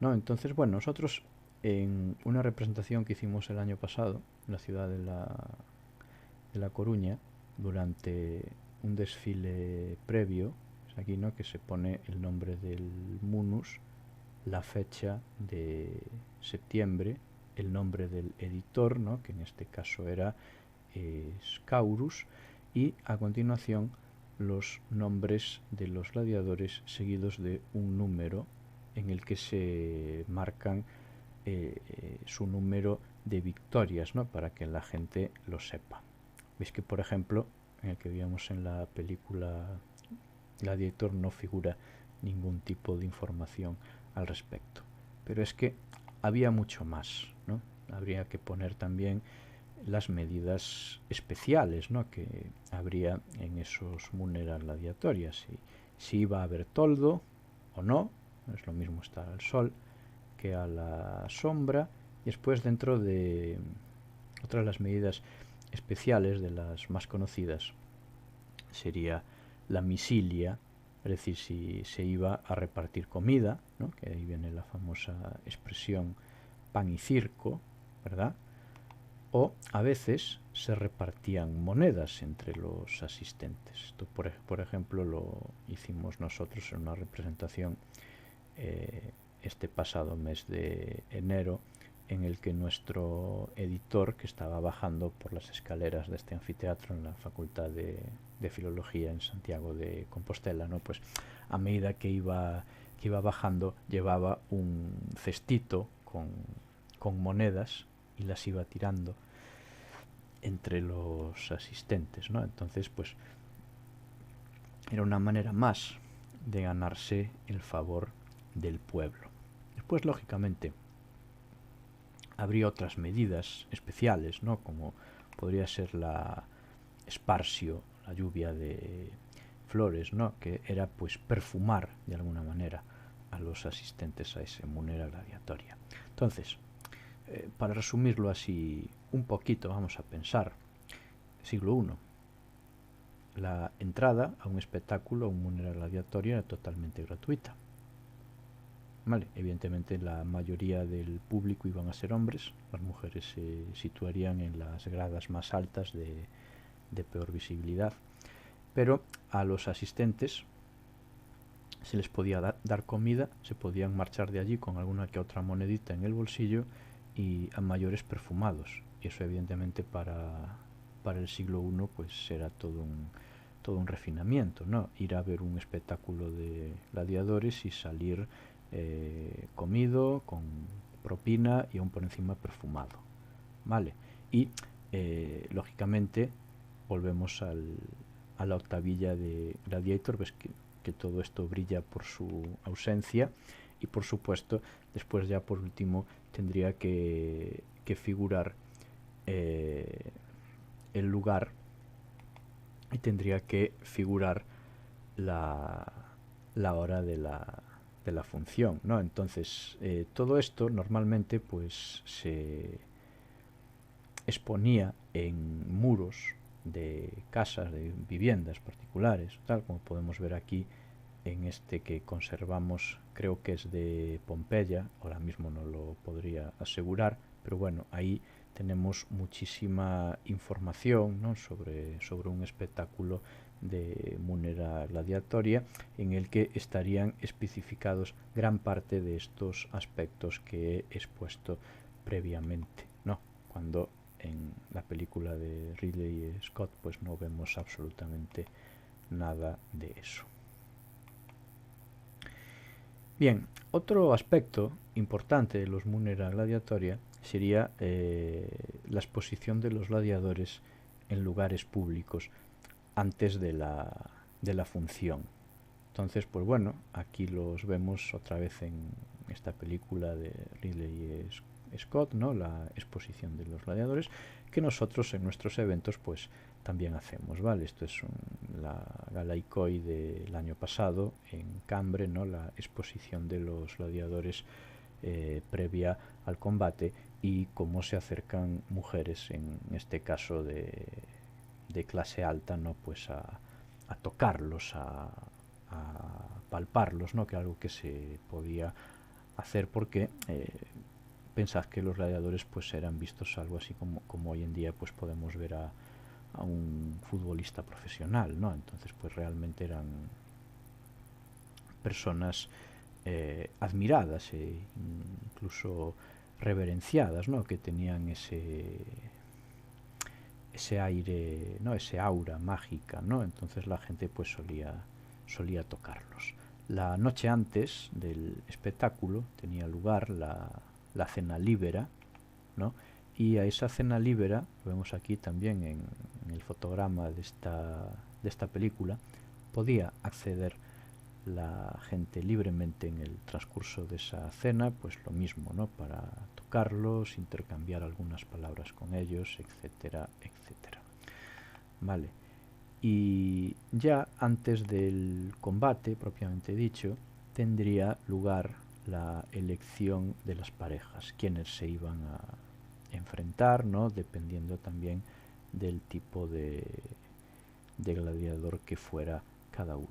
¿no? Entonces, bueno, nosotros en una representación que hicimos el año pasado en la ciudad de La Coruña, durante un desfile previo, es aquí, ¿no?, que se pone el nombre del munus, la fecha de septiembre, el nombre del editor, ¿no?, que en este caso era Scaurus, y a continuación los nombres de los gladiadores seguidos de un número en el que se marcan su número de victorias, ¿no?, para que la gente lo sepa. Veis que, por ejemplo, en el que vimos en la película Gladiator no figura ningún tipo de información al respecto. Pero es que había mucho más, ¿no? Habría que poner también las medidas especiales, ¿no?, que habría en esos muneras gladiatorias. Si iba a haber toldo o no, no es lo mismo estar al sol que a la sombra. Y después, dentro de otras de las medidas especiales, de las más conocidas, sería la misilia, es decir, si se iba a repartir comida, ¿no?, que ahí viene la famosa expresión pan y circo, ¿verdad? O a veces se repartían monedas entre los asistentes. Esto, por ejemplo, lo hicimos nosotros en una representación este pasado mes de enero, en el que nuestro editor, que estaba bajando por las escaleras de este anfiteatro en la Facultad de Filología en Santiago de Compostela, ¿no?, pues a medida que iba bajando llevaba un cestito con monedas y las iba tirando entre los asistentes, ¿no? Entonces, pues era una manera más de ganarse el favor del pueblo. Después, lógicamente, habría otras medidas especiales, ¿no?, como podría ser la esparsio, la lluvia de flores, ¿no?, que era pues perfumar de alguna manera a los asistentes a esa munera gladiatoria. Entonces, para resumirlo así un poquito, vamos a pensar, siglo I, la entrada a un espectáculo, a una munera gladiatoria, era totalmente gratuita. Vale, evidentemente la mayoría del público iban a ser hombres, las mujeres se situarían en las gradas más altas de peor visibilidad, pero a los asistentes se les podía dar comida, se podían marchar de allí con alguna que otra monedita en el bolsillo y a mayores perfumados, y eso evidentemente para el siglo I pues era todo un refinamiento, ¿no? Ir a ver un espectáculo de gladiadores y salir comido, con propina y aún por encima perfumado, ¿vale? Y lógicamente volvemos a la octavilla de Gladiator, ves que todo esto brilla por su ausencia, y por supuesto después ya por último tendría que figurar el lugar, y tendría que figurar la hora de la función, ¿no? Entonces todo esto normalmente pues se exponía en muros de casas, de viviendas particulares, tal como podemos ver aquí en este que conservamos, creo que es de Pompeya, ahora mismo no lo podría asegurar, pero bueno, ahí tenemos muchísima información, ¿no? sobre un espectáculo de munera gladiatoria en el que estarían especificados gran parte de estos aspectos que he expuesto previamente, ¿no? Cuando en la película de Ridley Scott pues no vemos absolutamente nada de eso. Bien, otro aspecto importante de los munera gladiatoria sería la exposición de los gladiadores en lugares públicos antes de la función. Entonces, pues bueno, aquí los vemos otra vez en esta película de Ridley Scott, ¿no? La exposición de los gladiadores, que nosotros en nuestros eventos pues también hacemos, ¿vale? Esto es la Gala ICOI del año pasado en Cambre, ¿no? La exposición de los gladiadores previa al combate, y cómo se acercan mujeres, en este caso de clase alta, ¿no? Pues a tocarlos, a palparlos, ¿no? Que algo que se podía hacer porque pensad que los gladiadores pues eran vistos algo así como hoy en día pues podemos ver a un futbolista profesional, ¿no? Entonces pues realmente eran personas admiradas e incluso reverenciadas, ¿no? Que tenían ese aire, ¿no? Ese aura mágica, ¿no? Entonces la gente pues solía tocarlos. La noche antes del espectáculo tenía lugar la cena libera, ¿no? Y a esa cena libera, lo vemos aquí también en el fotograma de esta película, podía acceder la gente libremente en el transcurso de esa cena, pues lo mismo, ¿no? Para tocarlos, intercambiar algunas palabras con ellos, etcétera, etcétera. Vale. Y ya antes del combate, propiamente dicho, tendría lugar la elección de las parejas, quienes se iban a enfrentar, ¿no? Dependiendo también del tipo de gladiador que fuera cada uno.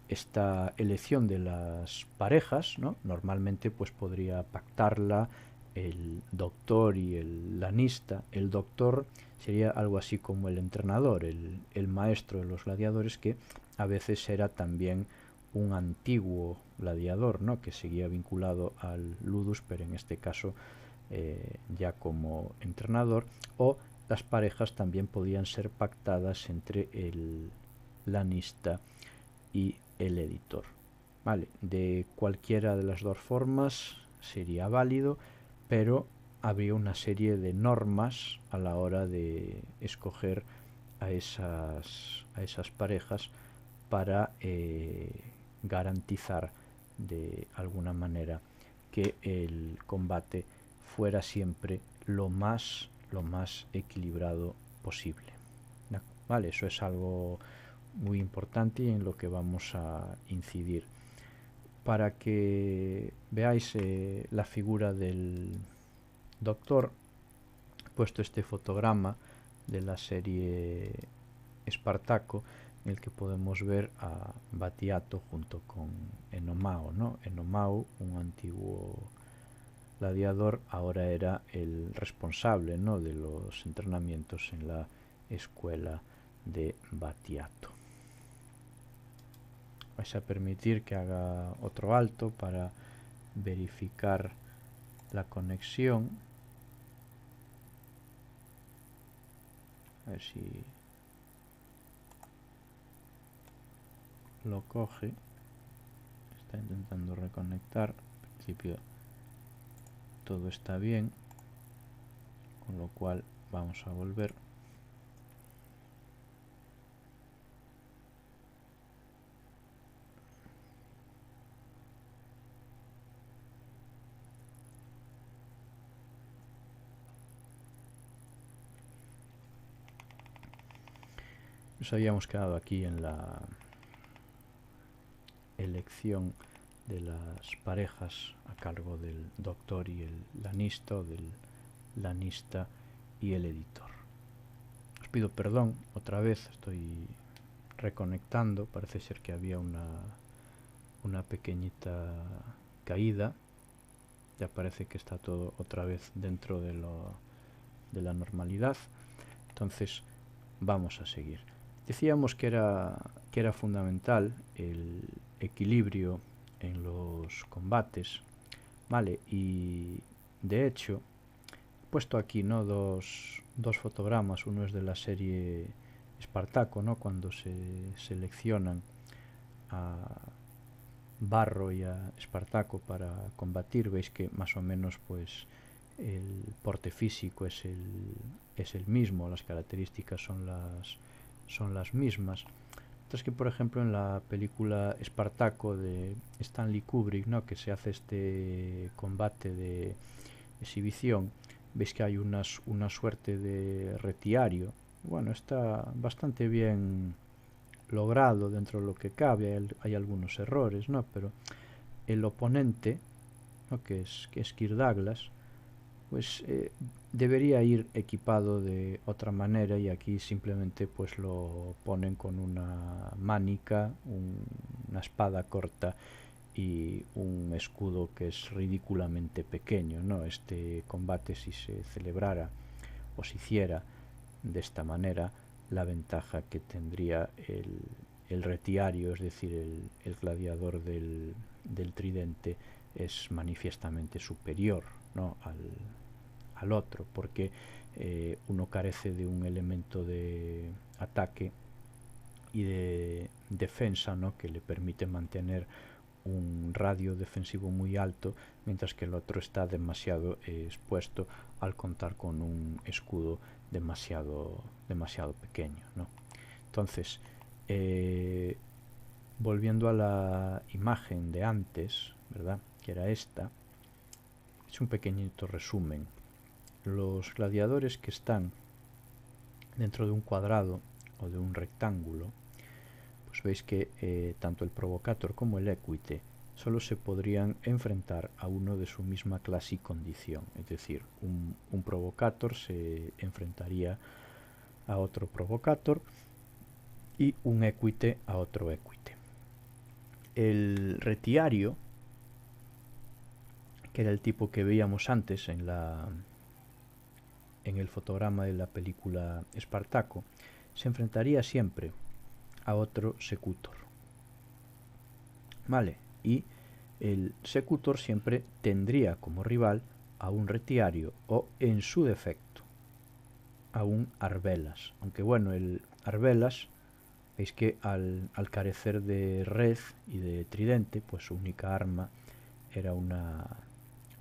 Esta elección de las parejas, ¿no? Normalmente pues podría pactarla el doctor y el lanista. El doctor sería algo así como el entrenador, el maestro de los gladiadores, que a veces era también un antiguo gladiador, ¿no? Que seguía vinculado al ludus, pero en este caso ya como entrenador. O las parejas también podían ser pactadas entre el lanista y el editor, ¿vale? De cualquiera de las dos formas sería válido, pero habría una serie de normas a la hora de escoger a esas parejas para garantizar de alguna manera que el combate fuera siempre lo más equilibrado posible, ¿vale? Eso es algo muy importante y en lo que vamos a incidir para que veáis la figura del doctor, he puesto este fotograma de la serie Espartaco, en el que podemos ver a Batiato junto con Enomao, ¿no? Enomao, un antiguo gladiador, ahora era el responsable, ¿no?, de los entrenamientos en la escuela de Batiato. Vais a permitir que haga otro alto para verificar la conexión. A ver si lo coge. Está intentando reconectar. En principio todo está bien, con lo cual vamos a volver. Nos habíamos quedado aquí en la elección de las parejas a cargo del doctor y el lanista, o del lanista y el editor. Os pido perdón, otra vez estoy reconectando, parece ser que había una pequeñita caída. Ya parece que está todo otra vez dentro de la normalidad. Entonces vamos a seguir. Decíamos que era fundamental el equilibrio en los combates, ¿vale? Y de hecho he puesto aquí, ¿no?, dos fotogramas. Uno es de la serie Espartaco, ¿no?, cuando se seleccionan a Barro y a Espartaco para combatir. Veis que más o menos pues el porte físico es el mismo, las características son las mismas. Entonces, que por ejemplo en la película Espartaco de Stanley Kubrick, ¿no?, que se hace este combate de exhibición, veis que hay una suerte de retiario. Bueno, está bastante bien logrado dentro de lo que cabe. Hay algunos errores, ¿no?, pero el oponente, ¿no?, que es Kirk Douglas, pues debería ir equipado de otra manera, y aquí simplemente pues lo ponen con una mánica, una espada corta y un escudo que es ridículamente pequeño, ¿no? Este combate, si se celebrara o se hiciera de esta manera, la ventaja que tendría el retiario, es decir, el gladiador del tridente, es manifiestamente superior, ¿no?, al otro, porque uno carece de un elemento de ataque y de defensa, ¿no?, que le permite mantener un radio defensivo muy alto, mientras que el otro está demasiado expuesto al contar con un escudo demasiado pequeño, ¿no? Entonces, volviendo a la imagen de antes, ¿verdad?, que era esta, es un pequeñito resumen. Los gladiadores que están dentro de un cuadrado o de un rectángulo, pues veis que tanto el provocator como el equite solo se podrían enfrentar a uno de su misma clase y condición. Es decir, un provocator se enfrentaría a otro provocator y un equite a otro equite. El retiario, que era el tipo que veíamos antes en el fotograma de la película Espartaco, se enfrentaría siempre a otro secutor, ¿vale? Y el secutor siempre tendría como rival a un retiario, o en su defecto a un arbelas. Aunque bueno, el arbelas, veis que al carecer de red y de tridente, pues su única arma era una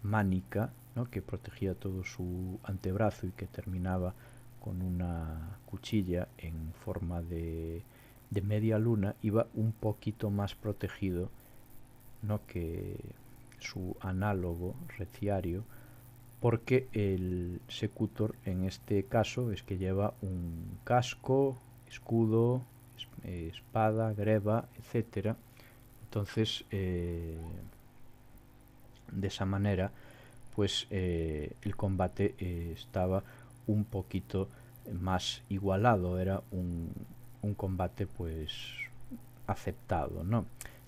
mánica, ¿no?, que protegía todo su antebrazo y que terminaba con una cuchilla en forma de media luna. Iba un poquito más protegido, ¿no?, que su análogo reciario, porque el secutor en este caso es que lleva un casco, escudo, espada, greba, etcétera, Entonces, de esa manera, pues el combate estaba un poquito más igualado, era un combate pues aceptado, ¿no?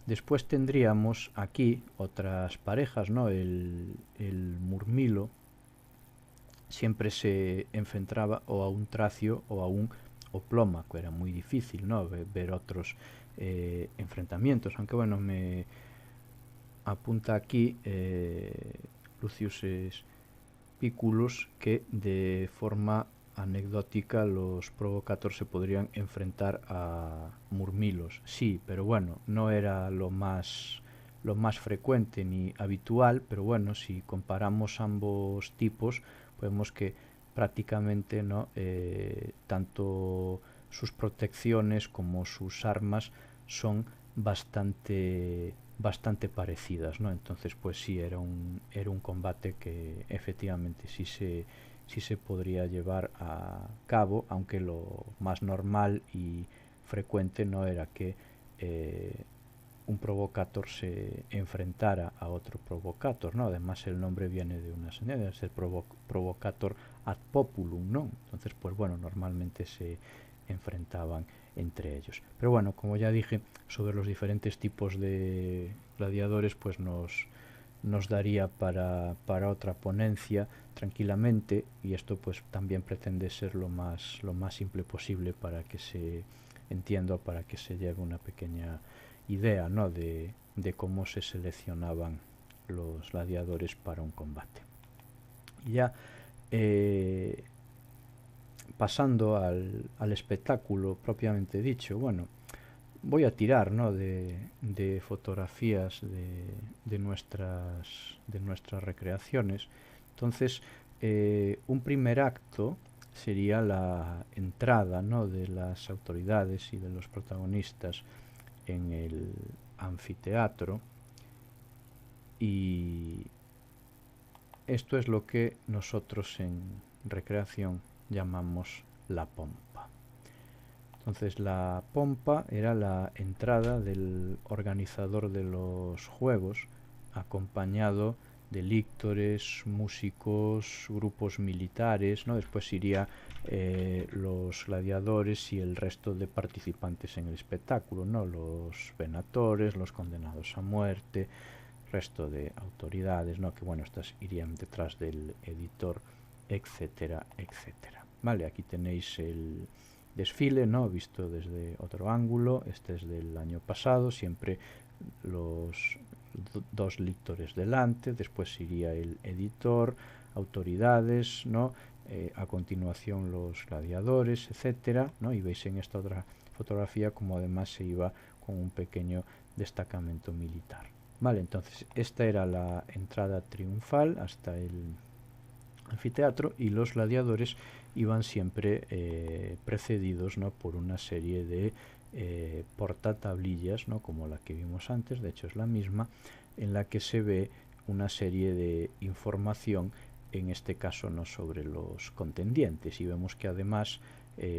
Después tendríamos aquí otras parejas, ¿no? El murmilo siempre se enfrentaba o a un tracio o a un oplómaco, era muy difícil, ¿no? Ver otros enfrentamientos, aunque bueno, me apunta aquí Lucius Piculus que de forma anecdótica los provocators se podrían enfrentar a murmilos. Sí, pero bueno, no era lo más frecuente ni habitual, pero bueno, si comparamos ambos tipos, vemos que prácticamente no tanto sus protecciones como sus armas son bastante parecidas, ¿no? Entonces pues sí, era un combate que efectivamente sí se podría llevar a cabo, aunque lo más normal y frecuente no era que un provocator se enfrentara a otro provocator, ¿no? Además el nombre viene de una señal, es el provocator ad populum, ¿no? Entonces pues bueno, normalmente se enfrentaban entre ellos. Pero bueno, como ya dije, sobre los diferentes tipos de gladiadores, pues nos daría para otra ponencia tranquilamente, y esto pues también pretende ser lo más simple posible para que se entienda, para que se lleve una pequeña idea, ¿no? de cómo se seleccionaban los gladiadores para un combate. Y ya pasando al espectáculo propiamente dicho, bueno, voy a tirar, ¿no? de fotografías de nuestras recreaciones. Entonces, un primer acto sería la entrada, ¿no? de las autoridades y de los protagonistas en el anfiteatro, y esto es lo que nosotros en recreación llamamos la pompa. Entonces la pompa era la entrada del organizador de los juegos, acompañado de líctores, músicos, grupos militares, ¿no? Después iría los gladiadores y el resto de participantes en el espectáculo, ¿no? Los venatores, los condenados a muerte, resto de autoridades, ¿no? Que bueno, estas irían detrás del editor, etcétera, etcétera. Vale, aquí tenéis el desfile, ¿no? Visto desde otro ángulo. Este es del año pasado, siempre los dos lictores delante, después iría el editor, autoridades, ¿no? A continuación los gladiadores, etcétera, ¿no? Y veis en esta otra fotografía como además se iba con un pequeño destacamento militar. Vale, entonces esta era la entrada triunfal hasta el anfiteatro, y los gladiadores iban siempre precedidos, ¿no? por una serie de portatablillas, ¿no? como la que vimos antes, de hecho es la misma, en la que se ve una serie de información, en este caso no sobre los contendientes, y vemos que además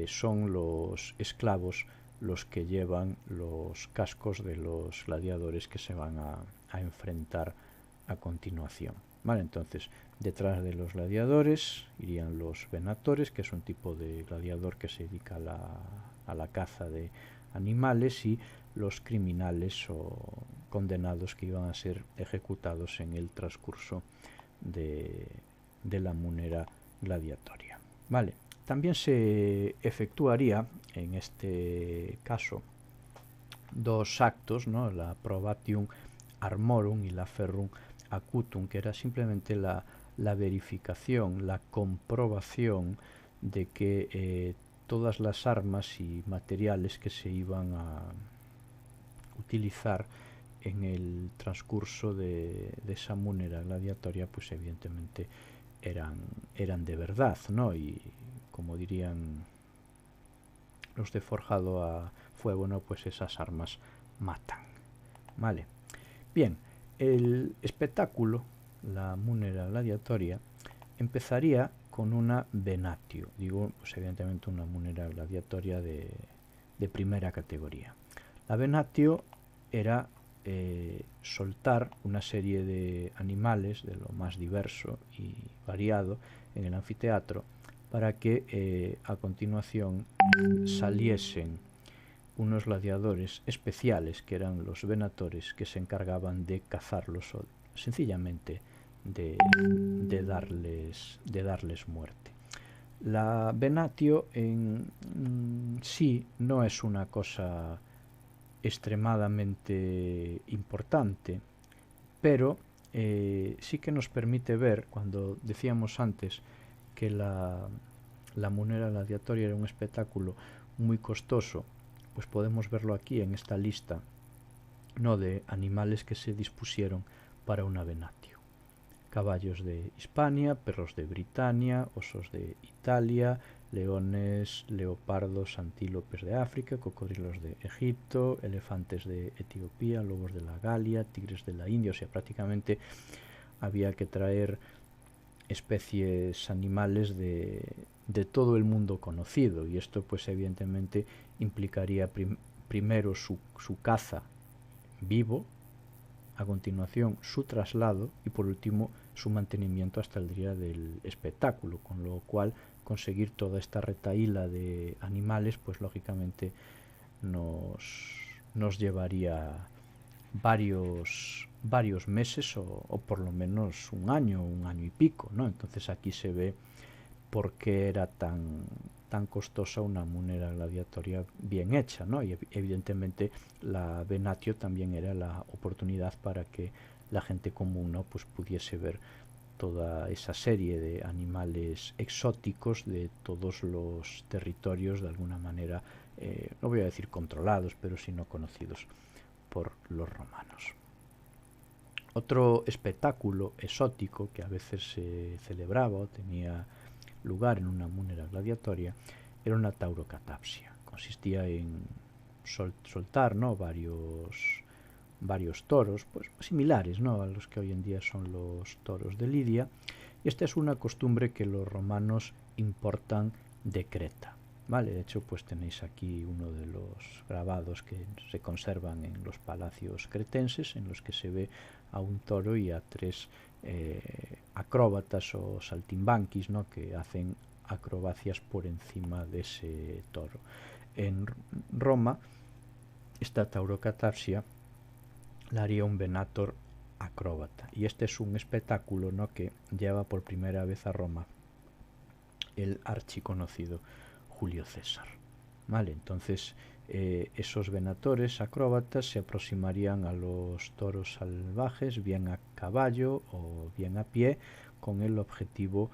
son los esclavos los que llevan los cascos de los gladiadores que se van a enfrentar a continuación. Vale, entonces detrás de los gladiadores irían los venatores, que es un tipo de gladiador que se dedica a la caza de animales, y los criminales o condenados que iban a ser ejecutados en el transcurso de la munera gladiatoria. Vale, también se efectuaría en este caso dos actos, ¿no? La probatium armorum y la ferrum acutum, que era simplemente la verificación, la comprobación de que todas las armas y materiales que se iban a utilizar en el transcurso de esa munera gladiatoria, pues evidentemente eran de verdad, ¿no? Y como dirían los de forjado a fuego, ¿no? Pues esas armas matan. Vale. Bien, el espectáculo, la munera gladiatoria, empezaría con una venatio, digo, pues evidentemente una munera gladiatoria de primera categoría. La venatio era soltar una serie de animales de lo más diverso y variado en el anfiteatro para que a continuación saliesen unos gladiadores especiales que eran los venatores, que se encargaban de cazarlos o sencillamente de darles muerte. La venatio en sí no es una cosa extremadamente importante, pero sí que nos permite ver, cuando decíamos antes que la munera gladiatoria era un espectáculo muy costoso, pues podemos verlo aquí en esta lista, ¿no?, de animales que se dispusieron para una venatio. Caballos de Hispania, perros de Britania, osos de Italia, leones, leopardos, antílopes de África, cocodrilos de Egipto, elefantes de Etiopía, lobos de la Galia, tigres de la India. O sea, prácticamente había que traer especies animales de todo el mundo conocido, y esto pues evidentemente implicaría primero su caza vivo, a continuación su traslado y por último su mantenimiento hasta el día del espectáculo, con lo cual conseguir toda esta retahíla de animales pues lógicamente nos llevaría varios meses o por lo menos un año y pico, ¿no? Entonces aquí se ve por qué era tan costosa una munera gladiatoria bien hecha, ¿no? Y evidentemente la venatio también era la oportunidad para que la gente común, ¿no?, pues pudiese ver toda esa serie de animales exóticos de todos los territorios, de alguna manera, no voy a decir controlados, pero sí no conocidos por los romanos. Otro espectáculo exótico que a veces se celebraba o tenía lugar en una munera gladiatoria era una taurocatapsia. Consistía en soltar, ¿no?, varios toros, pues similares, ¿no?, a los que hoy en día son los toros de Lidia. Y esta es una costumbre que los romanos importan de Creta, ¿vale? De hecho, pues tenéis aquí uno de los grabados que se conservan en los palacios cretenses, en los que se ve a un toro y a tres acróbatas o saltimbanquis, ¿no?, que hacen acrobacias por encima de ese toro. En Roma, esta taurocatapsia la haría un venator acróbata, y este es un espectáculo, ¿no?, que lleva por primera vez a Roma el archiconocido Julio César, ¿vale? Entonces esos venatores acróbatas se aproximarían a los toros salvajes bien a caballo o bien a pie, con el objetivo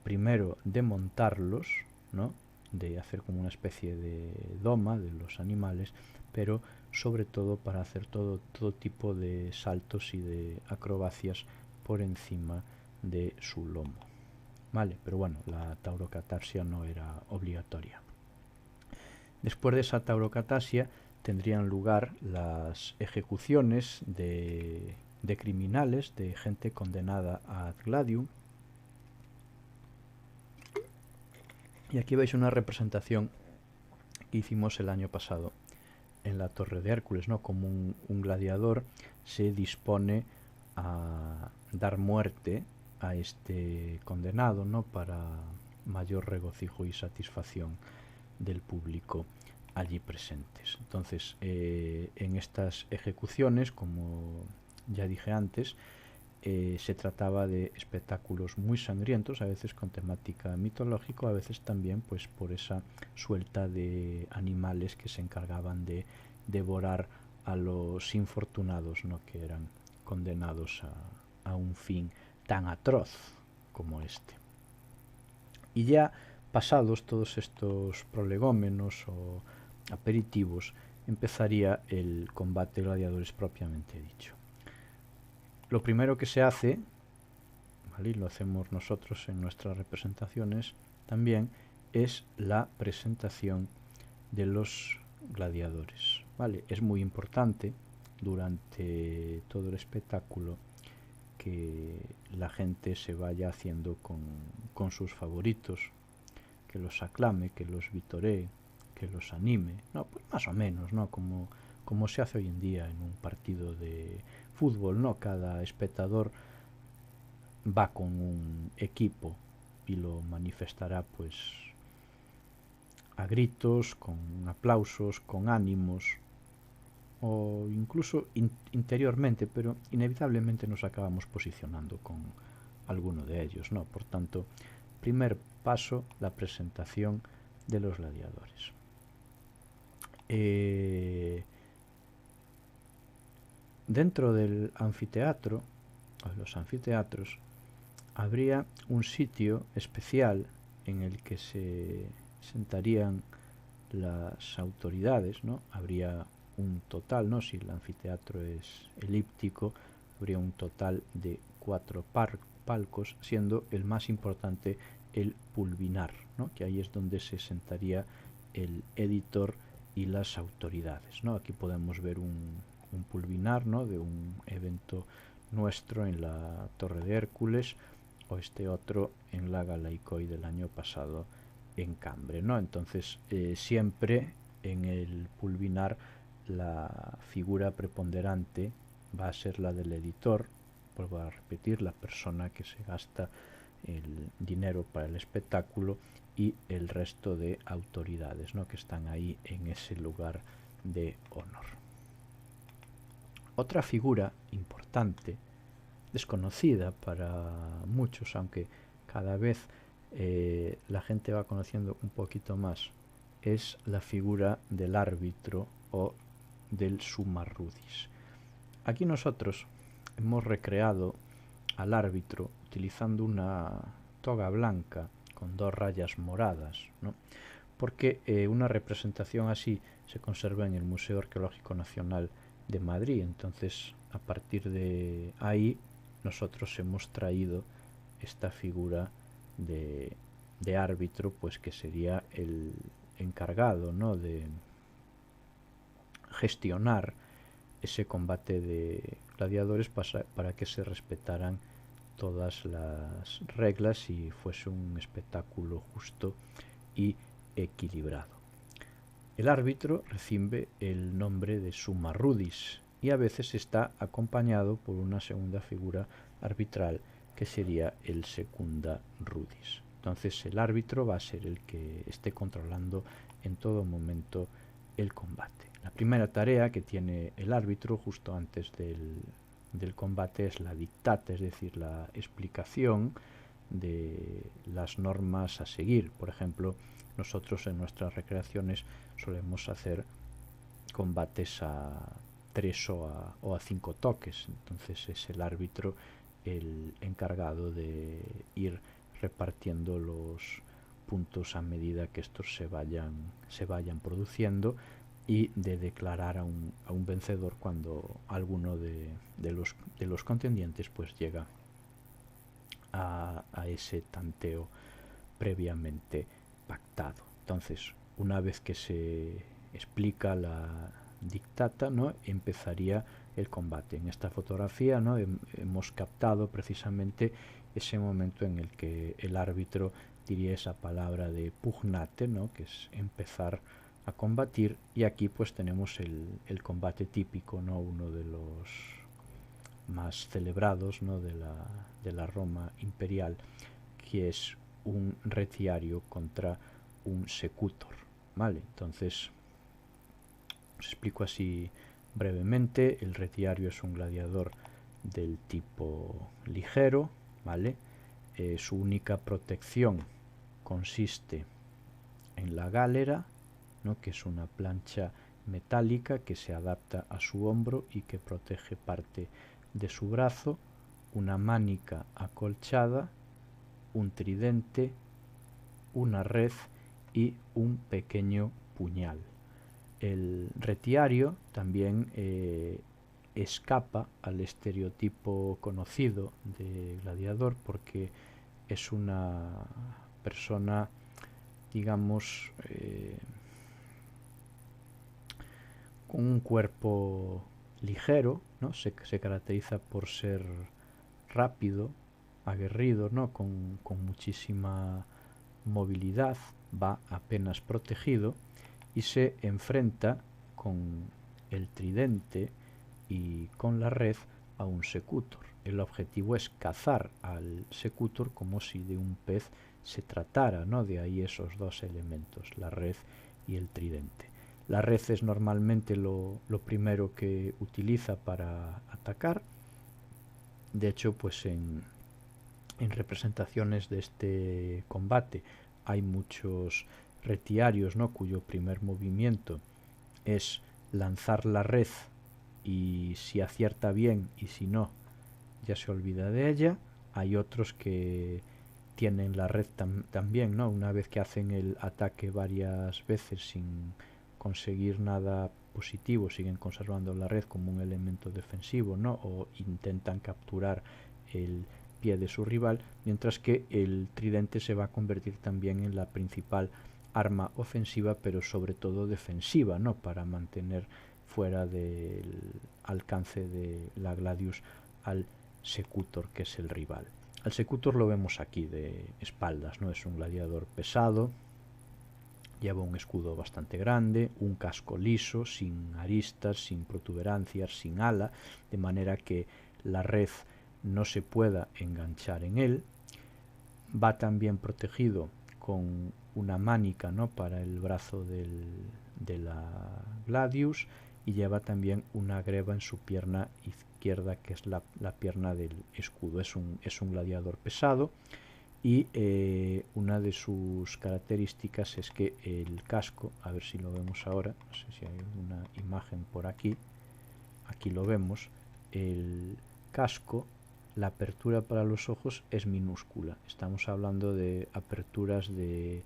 primero de montarlos, ¿no?, de hacer como una especie de doma de los animales, pero sobre todo para hacer todo tipo de saltos y de acrobacias por encima de su lomo, ¿vale? Pero bueno, la taurocatapsia no era obligatoria. Después de esa taurocatapsia tendrían lugar las ejecuciones de criminales, de gente condenada ad gladium. Y aquí veis una representación que hicimos el año pasado en la Torre de Hércules, ¿no?, como un gladiador se dispone a dar muerte a este condenado, ¿no?, para mayor regocijo y satisfacción del público allí presentes. Entonces, en estas ejecuciones, como ya dije antes, se trataba de espectáculos muy sangrientos, a veces con temática mitológica, a veces también pues por esa suelta de animales que se encargaban de devorar a los infortunados, ¿no?, que eran condenados a un fin tan atroz como este. Y ya pasados todos estos prolegómenos o aperitivos, empezaría el combate de gladiadores propiamente dicho. Lo primero que se hace, ¿vale?, y lo hacemos nosotros en nuestras representaciones también, es la presentación de los gladiadores, ¿vale? Es muy importante durante todo el espectáculo que la gente se vaya haciendo con sus favoritos, que los aclame, que los vitoree, que los anime, ¿no? Pues más o menos, ¿no?, como como se hace hoy en día en un partido de fútbol, ¿no? Cada espectador va con un equipo y lo manifestará pues a gritos, con aplausos, con ánimos o incluso interiormente, pero inevitablemente nos acabamos posicionando con alguno de ellos, ¿no? Por tanto, primer paso, la presentación de los gladiadores. Dentro del anfiteatro, o de los anfiteatros, habría un sitio especial en el que se sentarían las autoridades, ¿no? Habría un total, ¿no? Si el anfiteatro es elíptico, habría un total de 4 palcos, siendo el más importante el pulvinar, ¿no? Que ahí es donde se sentaría el editor y las autoridades, ¿no? Aquí podemos ver un pulvinar, ¿no? De un evento nuestro en la Torre de Hércules, o este otro en la Galaicoi del año pasado en Cambre, ¿no? Entonces siempre en el pulvinar la figura preponderante va a ser la del editor, vuelvo a repetir, la persona que se gasta el dinero para el espectáculo, y el resto de autoridades, ¿no? Que están ahí en ese lugar de honor. Otra figura importante, desconocida para muchos, aunque cada vez la gente va conociendo un poquito más, es la figura del árbitro o del summa rudis. Aquí nosotros hemos recreado al árbitro utilizando una toga blanca con 2 rayas moradas, ¿no? Porque una representación así se conserva en el Museo Arqueológico Nacional de Madrid. Entonces, a partir de ahí, nosotros hemos traído esta figura de árbitro, pues que sería el encargado, ¿no? De gestionar ese combate de gladiadores para que se respetaran todas las reglas y fuese un espectáculo justo y equilibrado. El árbitro recibe el nombre de summa rudis y a veces está acompañado por una segunda figura arbitral que sería el secunda rudis. Entonces el árbitro va a ser el que esté controlando en todo momento el combate. La primera tarea que tiene el árbitro justo antes del combate es la dictata, es decir, la explicación de las normas a seguir. Por ejemplo, nosotros en nuestras recreaciones solemos hacer combates a 3 o a 5 toques, entonces es el árbitro el encargado de ir repartiendo los puntos a medida que estos se vayan produciendo, y de declarar a un vencedor cuando alguno de los contendientes pues llega a ese tanteo previamente pactado. Entonces, una vez que se explica la dictata, ¿no? Empezaría el combate. En esta fotografía, ¿no? Hemos captado precisamente ese momento en el que el árbitro diría esa palabra de pugnate, ¿no? Que es empezar a combatir, y aquí pues tenemos el combate típico, ¿no? Uno de los más celebrados, ¿no? de la Roma imperial, que es un retiario contra un secutor, ¿vale? Entonces os explico así brevemente. El retiario es un gladiador del tipo ligero, ¿vale? Su única protección consiste en la gálera, ¿no? Que es una plancha metálica que se adapta a su hombro y que protege parte de su brazo, una mánica acolchada, un tridente, una red y un pequeño puñal. El retiario también escapa al estereotipo conocido de gladiador, porque es una persona, digamos, con un cuerpo ligero, ¿no? Se caracteriza por ser rápido, aguerrido, ¿no? Con muchísima movilidad, va apenas protegido y se enfrenta con el tridente y con la red a un secutor. El objetivo es cazar al secutor como si de un pez se tratara, ¿no? De ahí esos dos elementos, la red y el tridente. La red es normalmente lo primero que utiliza para atacar. De hecho, pues en representaciones de este combate hay muchos retiarios, ¿no? Cuyo primer movimiento es lanzar la red y si acierta bien y si no, ya se olvida de ella. Hay otros que tienen la red también, ¿no? Una vez que hacen el ataque varias veces sin conseguir nada positivo, siguen conservando la red como un elemento defensivo, ¿no? O intentan capturar el pie de su rival, mientras que el tridente se va a convertir también en la principal arma ofensiva, pero sobre todo defensiva, ¿no? Para mantener fuera del alcance de la Gladius al Secutor, que es el rival. Al Secutor lo vemos aquí de espaldas, ¿no? Es un gladiador pesado, lleva un escudo bastante grande, un casco liso, sin aristas, sin protuberancias, sin ala, de manera que la red no se pueda enganchar en él. Va también protegido con una mánica, ¿no? Para el brazo de la Gladius, y lleva también una greba en su pierna izquierda, que es la pierna del escudo. Es un gladiador pesado, y una de sus características es que el casco, a ver si lo vemos ahora, no sé si hay una imagen por aquí, aquí lo vemos, el casco, la apertura para los ojos es minúscula. Estamos hablando de aperturas de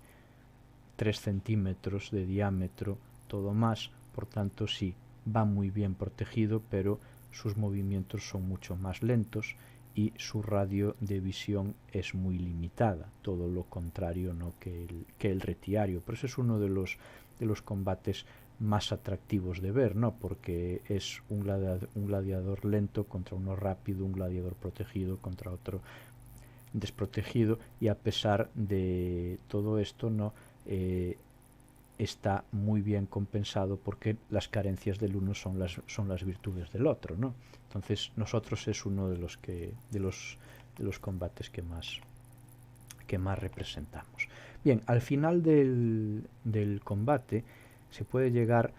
3 centímetros de diámetro, todo más, por tanto sí, va muy bien protegido, pero sus movimientos son mucho más lentos y su radio de visión es muy limitada, todo lo contrario, ¿no? que el retiario. Pero ese es uno de los combates más atractivos de ver, ¿no? Porque es un gladiador lento contra uno rápido, un gladiador protegido contra otro desprotegido, y a pesar de todo esto, ¿no? Está muy bien compensado porque las carencias del uno son las virtudes del otro, ¿no? Entonces nosotros es uno de los combates que más representamos. Bien, al final del combate se puede llegar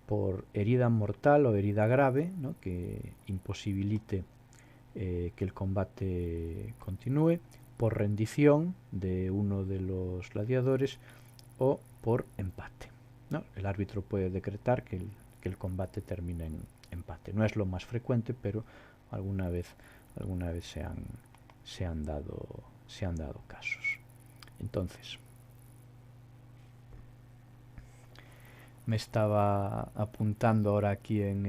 por herida mortal o herida grave, ¿no? Que imposibilite que el combate continúe, por rendición de uno de los gladiadores o por empate, ¿no? El árbitro puede decretar que el combate termine en empate. No es lo más frecuente, pero alguna vez se han dado casos. Entonces, me estaba apuntando ahora aquí en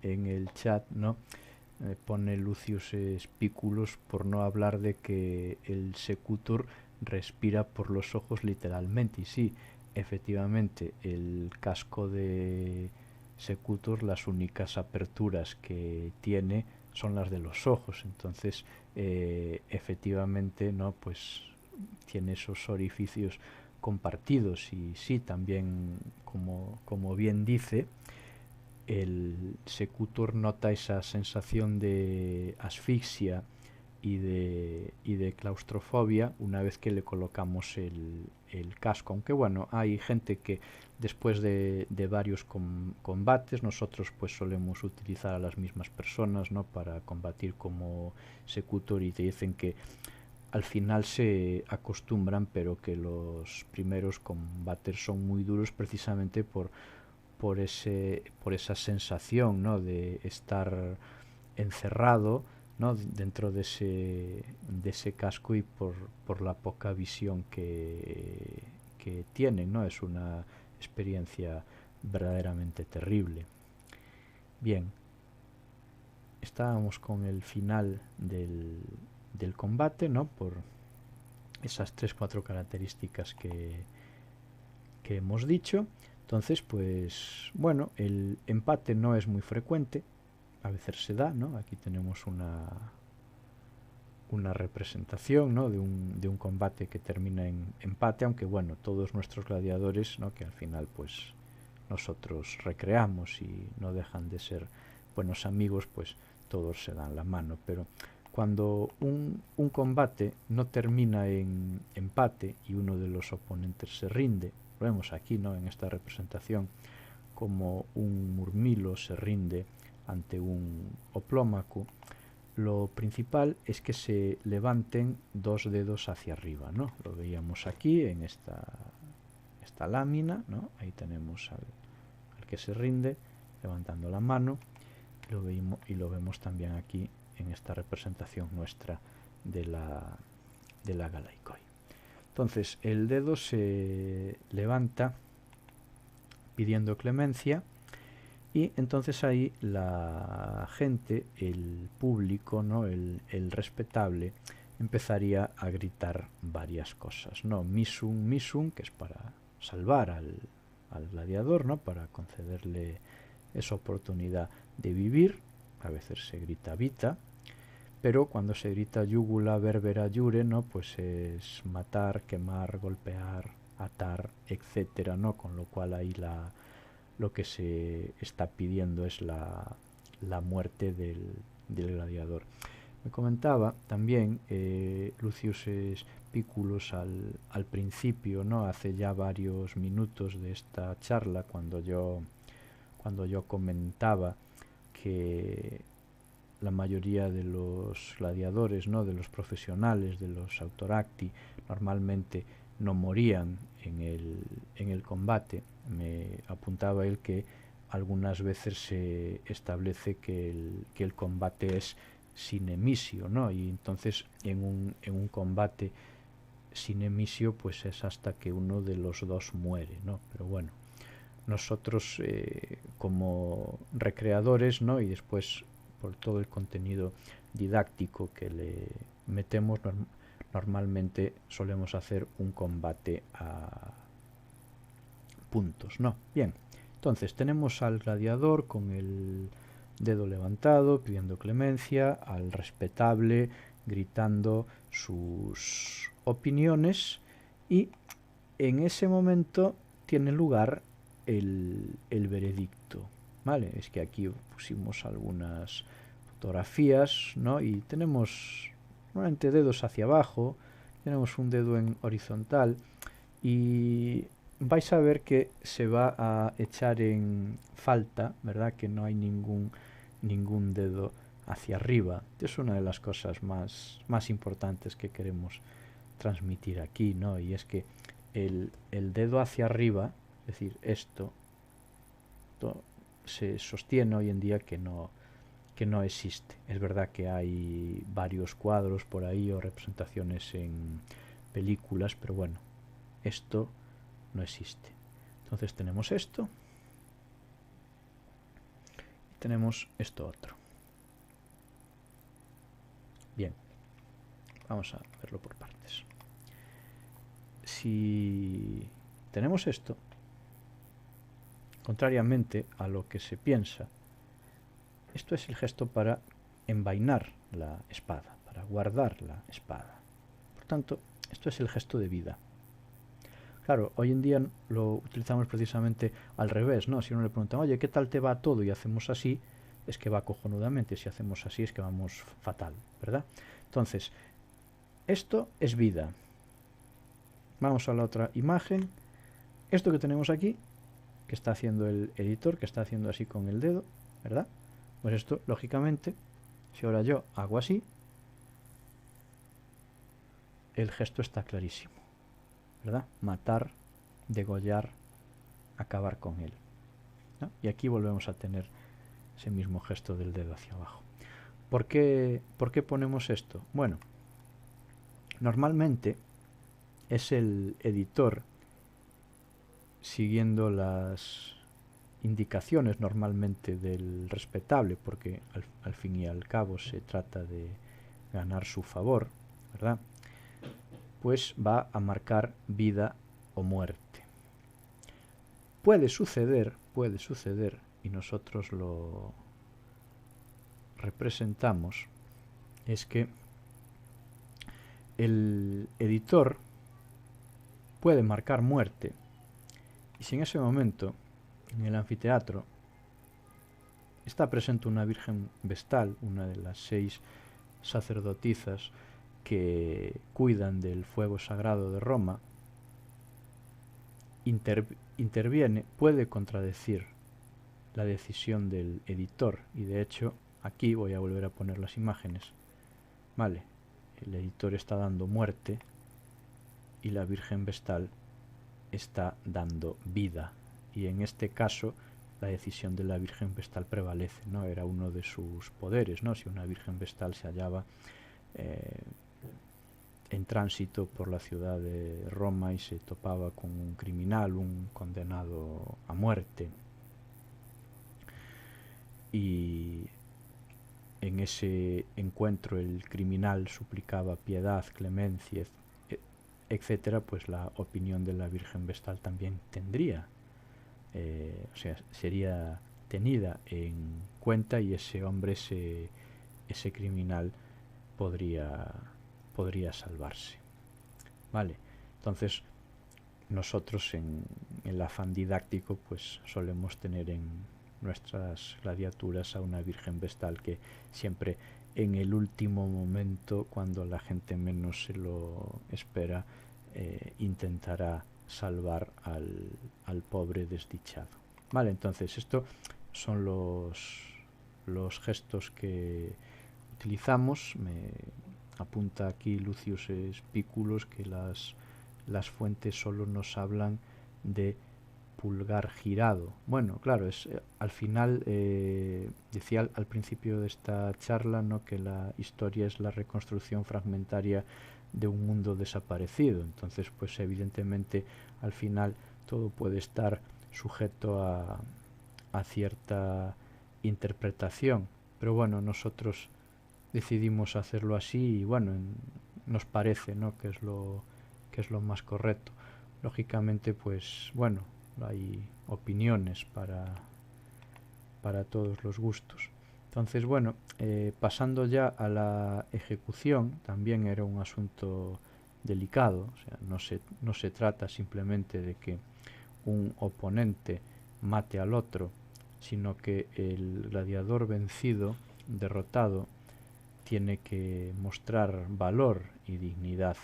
el chat, ¿no? Pone Lucius Spiculus, por no hablar de que el Secutor respira por los ojos literalmente. Y sí, efectivamente, el casco de Secutor, las únicas aperturas que tiene son las de los ojos. Entonces, efectivamente, ¿no? Pues tiene esos orificios compartidos. Y sí, también, como bien dice, el Secutor nota esa sensación de asfixia y de claustrofobia una vez que le colocamos el casco. Aunque bueno, hay gente que después de varios combates, nosotros pues solemos utilizar a las mismas personas, ¿no? Para combatir como Secutor, y te dicen que al final se acostumbran, pero que los primeros combates son muy duros precisamente por esa sensación, ¿no? De estar encerrado, ¿no? Dentro de ese casco, y por la poca visión que tienen, ¿no? Es una experiencia verdaderamente terrible. Bien, estábamos con el final del combate, ¿no? Por esas 3-4 características que hemos dicho. Entonces, pues bueno, el empate no es muy frecuente, a veces se da, ¿no? Aquí tenemos una representación, ¿no? de un combate que termina en empate, aunque bueno, todos nuestros gladiadores, ¿no? Que al final pues nosotros recreamos y no dejan de ser buenos amigos, pues todos se dan la mano. Pero cuando un combate no termina en empate y uno de los oponentes se rinde, lo vemos aquí, ¿no?, en esta representación, como un murmilo se rinde ante un oplómaco, lo principal es que se levanten dos dedos hacia arriba, ¿no? Lo veíamos aquí en esta lámina, ¿no? Ahí tenemos al que se rinde levantando la mano, y lo vemos también aquí en esta representación nuestra de la Galaikoi. Entonces el dedo se levanta pidiendo clemencia, y entonces ahí la gente, el público, ¿no?, el respetable, empezaría a gritar varias cosas, ¿no? Misun, misun, que es para salvar al gladiador, ¿no?, para concederle esa oportunidad de vivir. A veces se grita vita, pero cuando se grita yugula berbera yure, ¿no?, pues es matar, quemar, golpear, atar, etcétera, ¿no? Con lo cual ahí lo que se está pidiendo es la muerte del gladiador. Me comentaba también Lucius Spículos al principio, ¿no?, hace ya varios minutos de esta charla, cuando yo comentaba que la mayoría de los gladiadores, ¿no?, de los profesionales, de los autoracti, normalmente no morían en el combate. Me apuntaba él que algunas veces se establece que el combate es sin emisio, ¿no? Y entonces en un combate sin emisio, pues es hasta que uno de los dos muere, ¿no? Pero bueno, nosotros como recreadores, ¿no?, y después por todo el contenido didáctico que le metemos, normalmente solemos hacer un combate a puntos, ¿no? Bien, entonces tenemos al gladiador con el dedo levantado pidiendo clemencia, al respetable gritando sus opiniones, y en ese momento tiene lugar el veredicto, ¿vale? Es que aquí pusimos algunas fotografías, ¿no?, y tenemos normalmente dedos hacia abajo, tenemos un dedo en horizontal, y vais a ver que se va a echar en falta, ¿verdad?, que no hay ningún dedo hacia arriba. Es una de las cosas más importantes que queremos transmitir aquí, ¿no? Y es que el dedo hacia arriba, es decir, esto se sostiene hoy en día que no existe. Es verdad que hay varios cuadros por ahí o representaciones en películas, pero bueno, esto no existe. Entonces tenemos esto y tenemos esto otro. Bien, vamos a verlo por partes. Si tenemos esto, contrariamente a lo que se piensa, esto es el gesto para envainar la espada, para guardar la espada. Por tanto, esto es el gesto de vida. Claro, hoy en día lo utilizamos precisamente al revés, ¿no? Si uno le pregunta, oye, ¿qué tal te va todo? Y hacemos así, es que va cojonudamente. Si hacemos así, es que vamos fatal, ¿verdad? Entonces, esto es vida. Vamos a la otra imagen. Esto que tenemos aquí, que está haciendo el editor, que está haciendo así con el dedo, ¿verdad? Pues esto, lógicamente, si ahora yo hago así, el gesto está clarísimo, ¿verdad? Matar, degollar, acabar con él, ¿no? Y aquí volvemos a tener ese mismo gesto del dedo hacia abajo. ¿Por qué ponemos esto? Bueno, normalmente es el editor, siguiendo las indicaciones normalmente del respetable, porque al fin y al cabo se trata de ganar su favor, ¿verdad? Pues va a marcar vida o muerte. Puede suceder, y nosotros lo representamos, es que el editor puede marcar muerte, y si en ese momento En el anfiteatro está presente una Virgen Vestal, una de las 6 sacerdotisas que cuidan del fuego sagrado de Roma. Interviene, puede contradecir la decisión del editor, y de hecho aquí voy a volver a poner las imágenes. Vale, el editor está dando muerte y la Virgen Vestal está dando vida, y en este caso la decisión de la Virgen Vestal prevalece, ¿no? Era uno de sus poderes, ¿no? Si una Virgen Vestal se hallaba en tránsito por la ciudad de Roma y se topaba con un criminal, un condenado a muerte, y en ese encuentro el criminal suplicaba piedad, clemencia, etcétera, pues la opinión de la Virgen Vestal también tendría, o sea, sería tenida en cuenta, y ese hombre, ese criminal podría salvarse. Vale, entonces nosotros en el afán didáctico pues solemos tener en nuestras gladiaturas a una Virgen Vestal que siempre en el último momento, cuando la gente menos se lo espera, intentará salvar al pobre desdichado. Vale, entonces estos son los gestos que utilizamos. Me apunta aquí Lucius Spiculus que las fuentes solo nos hablan de pulgar girado. Bueno, claro, es al final, decía al principio de esta charla, ¿no?, que la historia es la reconstrucción fragmentaria de un mundo desaparecido. Entonces, pues evidentemente al final todo puede estar sujeto a cierta interpretación. Pero bueno, nosotros decidimos hacerlo así y bueno, nos parece, ¿no?, que es lo más correcto. Lógicamente, pues bueno, hay opiniones para todos los gustos. Entonces, bueno, pasando ya a la ejecución, también era un asunto delicado. O sea, no se trata simplemente de que un oponente mate al otro, sino que el gladiador vencido, derrotado, tiene que mostrar valor y dignidad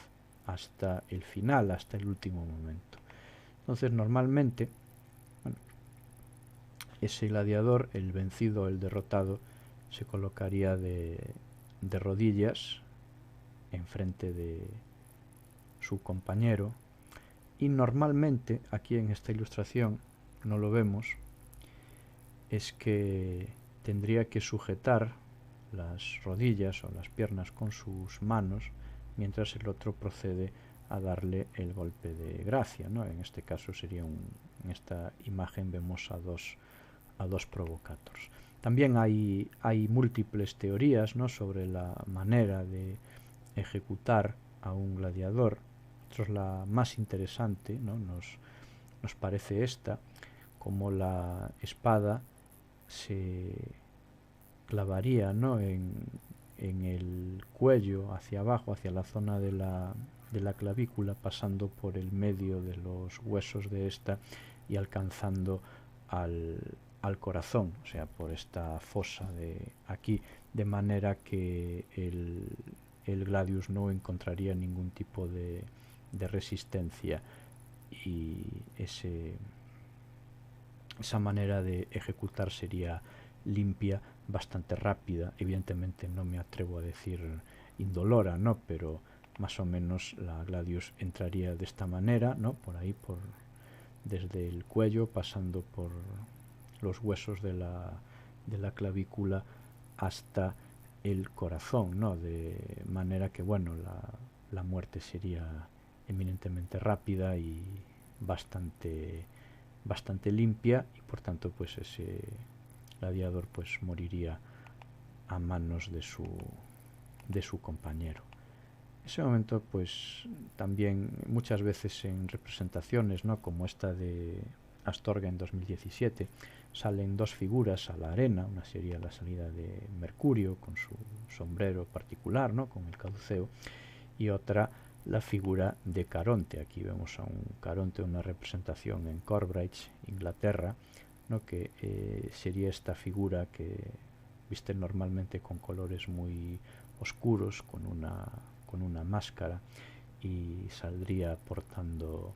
hasta el final, hasta el último momento. Entonces, normalmente, bueno, ese gladiador, el vencido, el derrotado, se colocaría de rodillas enfrente de su compañero, y normalmente, aquí en esta ilustración no lo vemos, es que tendría que sujetar las rodillas o las piernas con sus manos, mientras el otro procede a darle el golpe de gracia, ¿no? En este caso sería en esta imagen vemos a dos provocators. También hay múltiples teorías, ¿no?, sobre la manera de ejecutar a un gladiador. La más interesante, ¿no?, nos parece esta, como la espada se clavaría, ¿no?, en el cuello hacia abajo, hacia la zona de la clavícula, pasando por el medio de los huesos de esta y alcanzando al corazón, o sea, por esta fosa de aquí, de manera que el gladius no encontraría ningún tipo de resistencia, y esa manera de ejecutar sería limpia, bastante rápida. Evidentemente no me atrevo a decir indolora, ¿no?, pero más o menos la gladius entraría de esta manera, ¿no?, por ahí, desde el cuello, pasando por los huesos de la clavícula hasta el corazón, ¿no?, de manera que bueno, la muerte sería eminentemente rápida y bastante limpia, y por tanto pues ese gladiador pues moriría a manos de su compañero. En ese momento pues también muchas veces en representaciones, ¿no?, como esta de Astorga en 2017, salen dos figuras a la arena. Una sería la salida de Mercurio con su sombrero particular, ¿no?, con el caduceo, y otra la figura de Caronte. Aquí vemos a un Caronte, una representación en Corbridge, Inglaterra, ¿no? Que sería esta figura que viste normalmente con colores muy oscuros, con una máscara, y saldría portando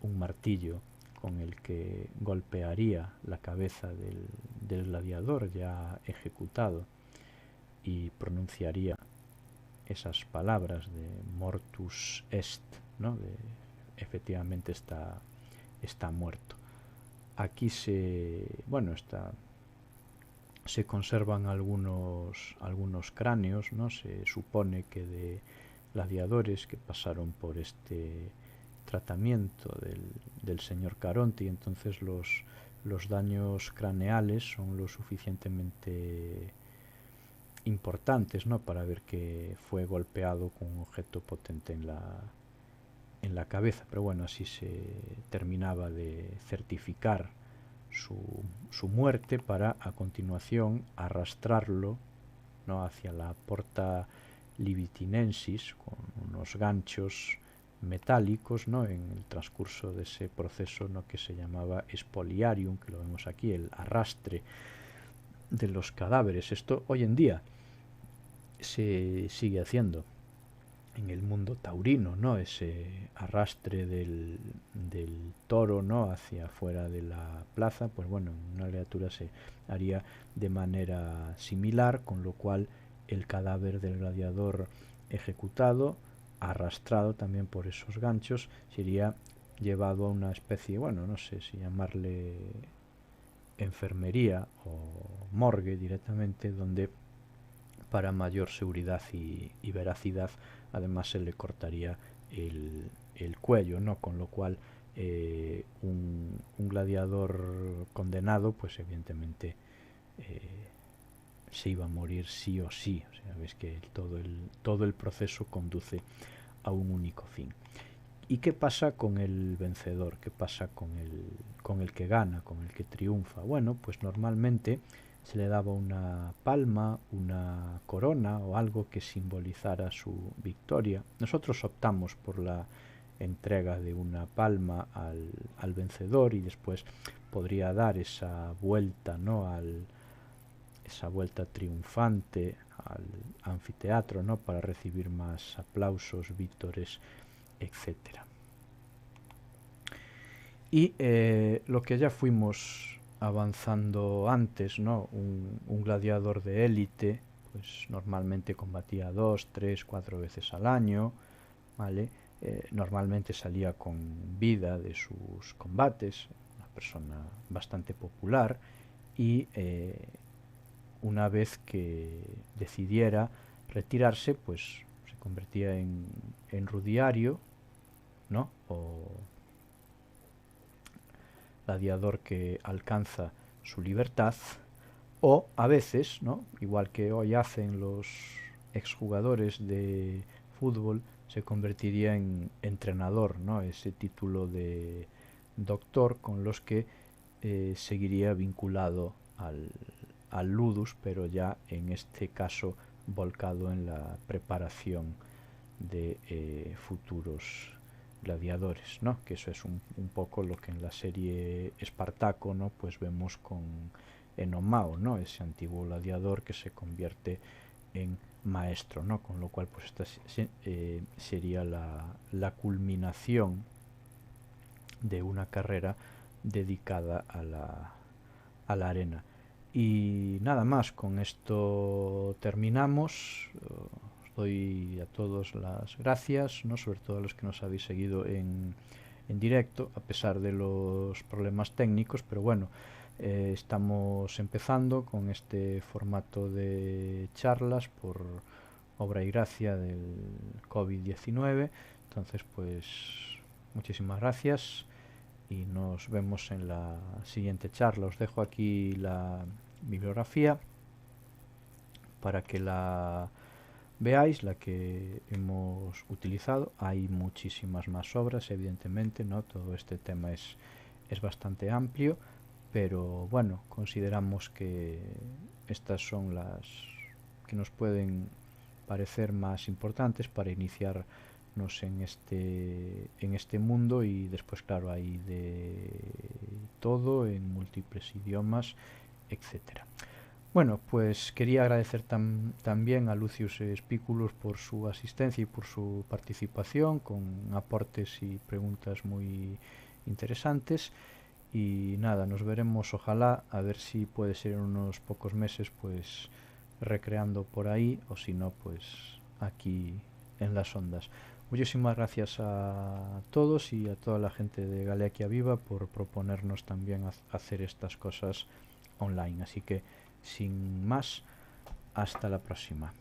un martillo con el que golpearía la cabeza del gladiador ya ejecutado y pronunciaría esas palabras de mortus est, ¿no? De efectivamente está muerto. Aquí se conservan algunos cráneos, ¿no? Se supone que de gladiadores que pasaron por este tratamiento del señor Caronte, y entonces los daños craneales son lo suficientemente importantes, ¿no? Para ver que fue golpeado con un objeto potente en la cabeza. Pero bueno, así se terminaba de certificar su muerte, para a continuación arrastrarlo, ¿no? Hacia la Porta Libitinensis con unos ganchos metálicos, ¿no? En el transcurso de ese proceso, ¿no? Que se llamaba expoliarium, que lo vemos aquí, el arrastre de los cadáveres. Esto hoy en día se sigue haciendo en el mundo taurino, ¿no? Ese arrastre del toro, ¿no? Hacia afuera de la plaza, pues bueno, en una leatura se haría de manera similar, con lo cual el cadáver del gladiador ejecutado, arrastrado también por esos ganchos, sería llevado a una especie, bueno, no sé si llamarle enfermería o morgue directamente, donde para mayor seguridad y veracidad además se le cortaría el cuello, ¿no? Con lo cual un gladiador condenado, pues evidentemente se iba a morir sí o sí. O sea, ves que todo el proceso conduce a un único fin. ¿Y qué pasa con el vencedor? ¿Qué pasa con el que gana, con el que triunfa? Bueno, pues normalmente se le daba una palma, una corona o algo que simbolizara su victoria. Nosotros optamos por la entrega de una palma al vencedor, y después podría dar esa vuelta, ¿no? Esa vuelta triunfante al anfiteatro, ¿no? Para recibir más aplausos, vítores, etcétera. Y lo que ya fuimos avanzando antes, ¿no? Un gladiador de élite, pues normalmente combatía 2, 3, 4 veces al año, ¿vale? Normalmente salía con vida de sus combates, una persona bastante popular, y una vez que decidiera retirarse, pues se convertía en rudiario, ¿no? O gladiador que alcanza su libertad, o a veces, ¿no? Igual que hoy hacen los exjugadores de fútbol, se convertiría en entrenador, ¿no? Ese título de doctor con los que seguiría vinculado al ludus, pero ya en este caso volcado en la preparación de futuros gladiadores, ¿no? Que eso es un poco lo que en la serie Espartaco, ¿no? Pues vemos con Enomao, ¿no? Ese antiguo gladiador que se convierte en maestro, ¿no? Con lo cual, pues esta sería la culminación de una carrera dedicada a la arena. Y nada más, con esto terminamos. Os doy a todos las gracias, ¿no? Sobre todo a los que nos habéis seguido en directo, a pesar de los problemas técnicos, pero bueno, estamos empezando con este formato de charlas por obra y gracia del COVID-19. Entonces, pues muchísimas gracias y nos vemos en la siguiente charla. Os dejo aquí la bibliografía para que la veáis, la que hemos utilizado. Hay muchísimas más obras, evidentemente, ¿no? Todo este tema es bastante amplio, pero bueno, consideramos que estas son las que nos pueden parecer más importantes para iniciarnos en este mundo. Y después, claro, hay de todo en múltiples idiomas, etcétera. Bueno, pues quería agradecer también a Lucius Spículos por su asistencia y por su participación con aportes y preguntas muy interesantes. Y nada, nos veremos ojalá, a ver si puede ser en unos pocos meses, pues recreando por ahí, o si no, pues aquí en las ondas. Muchísimas gracias a todos y a toda la gente de Galeaquia Viva por proponernos también hacer estas cosas online. Así que, sin más, hasta la próxima.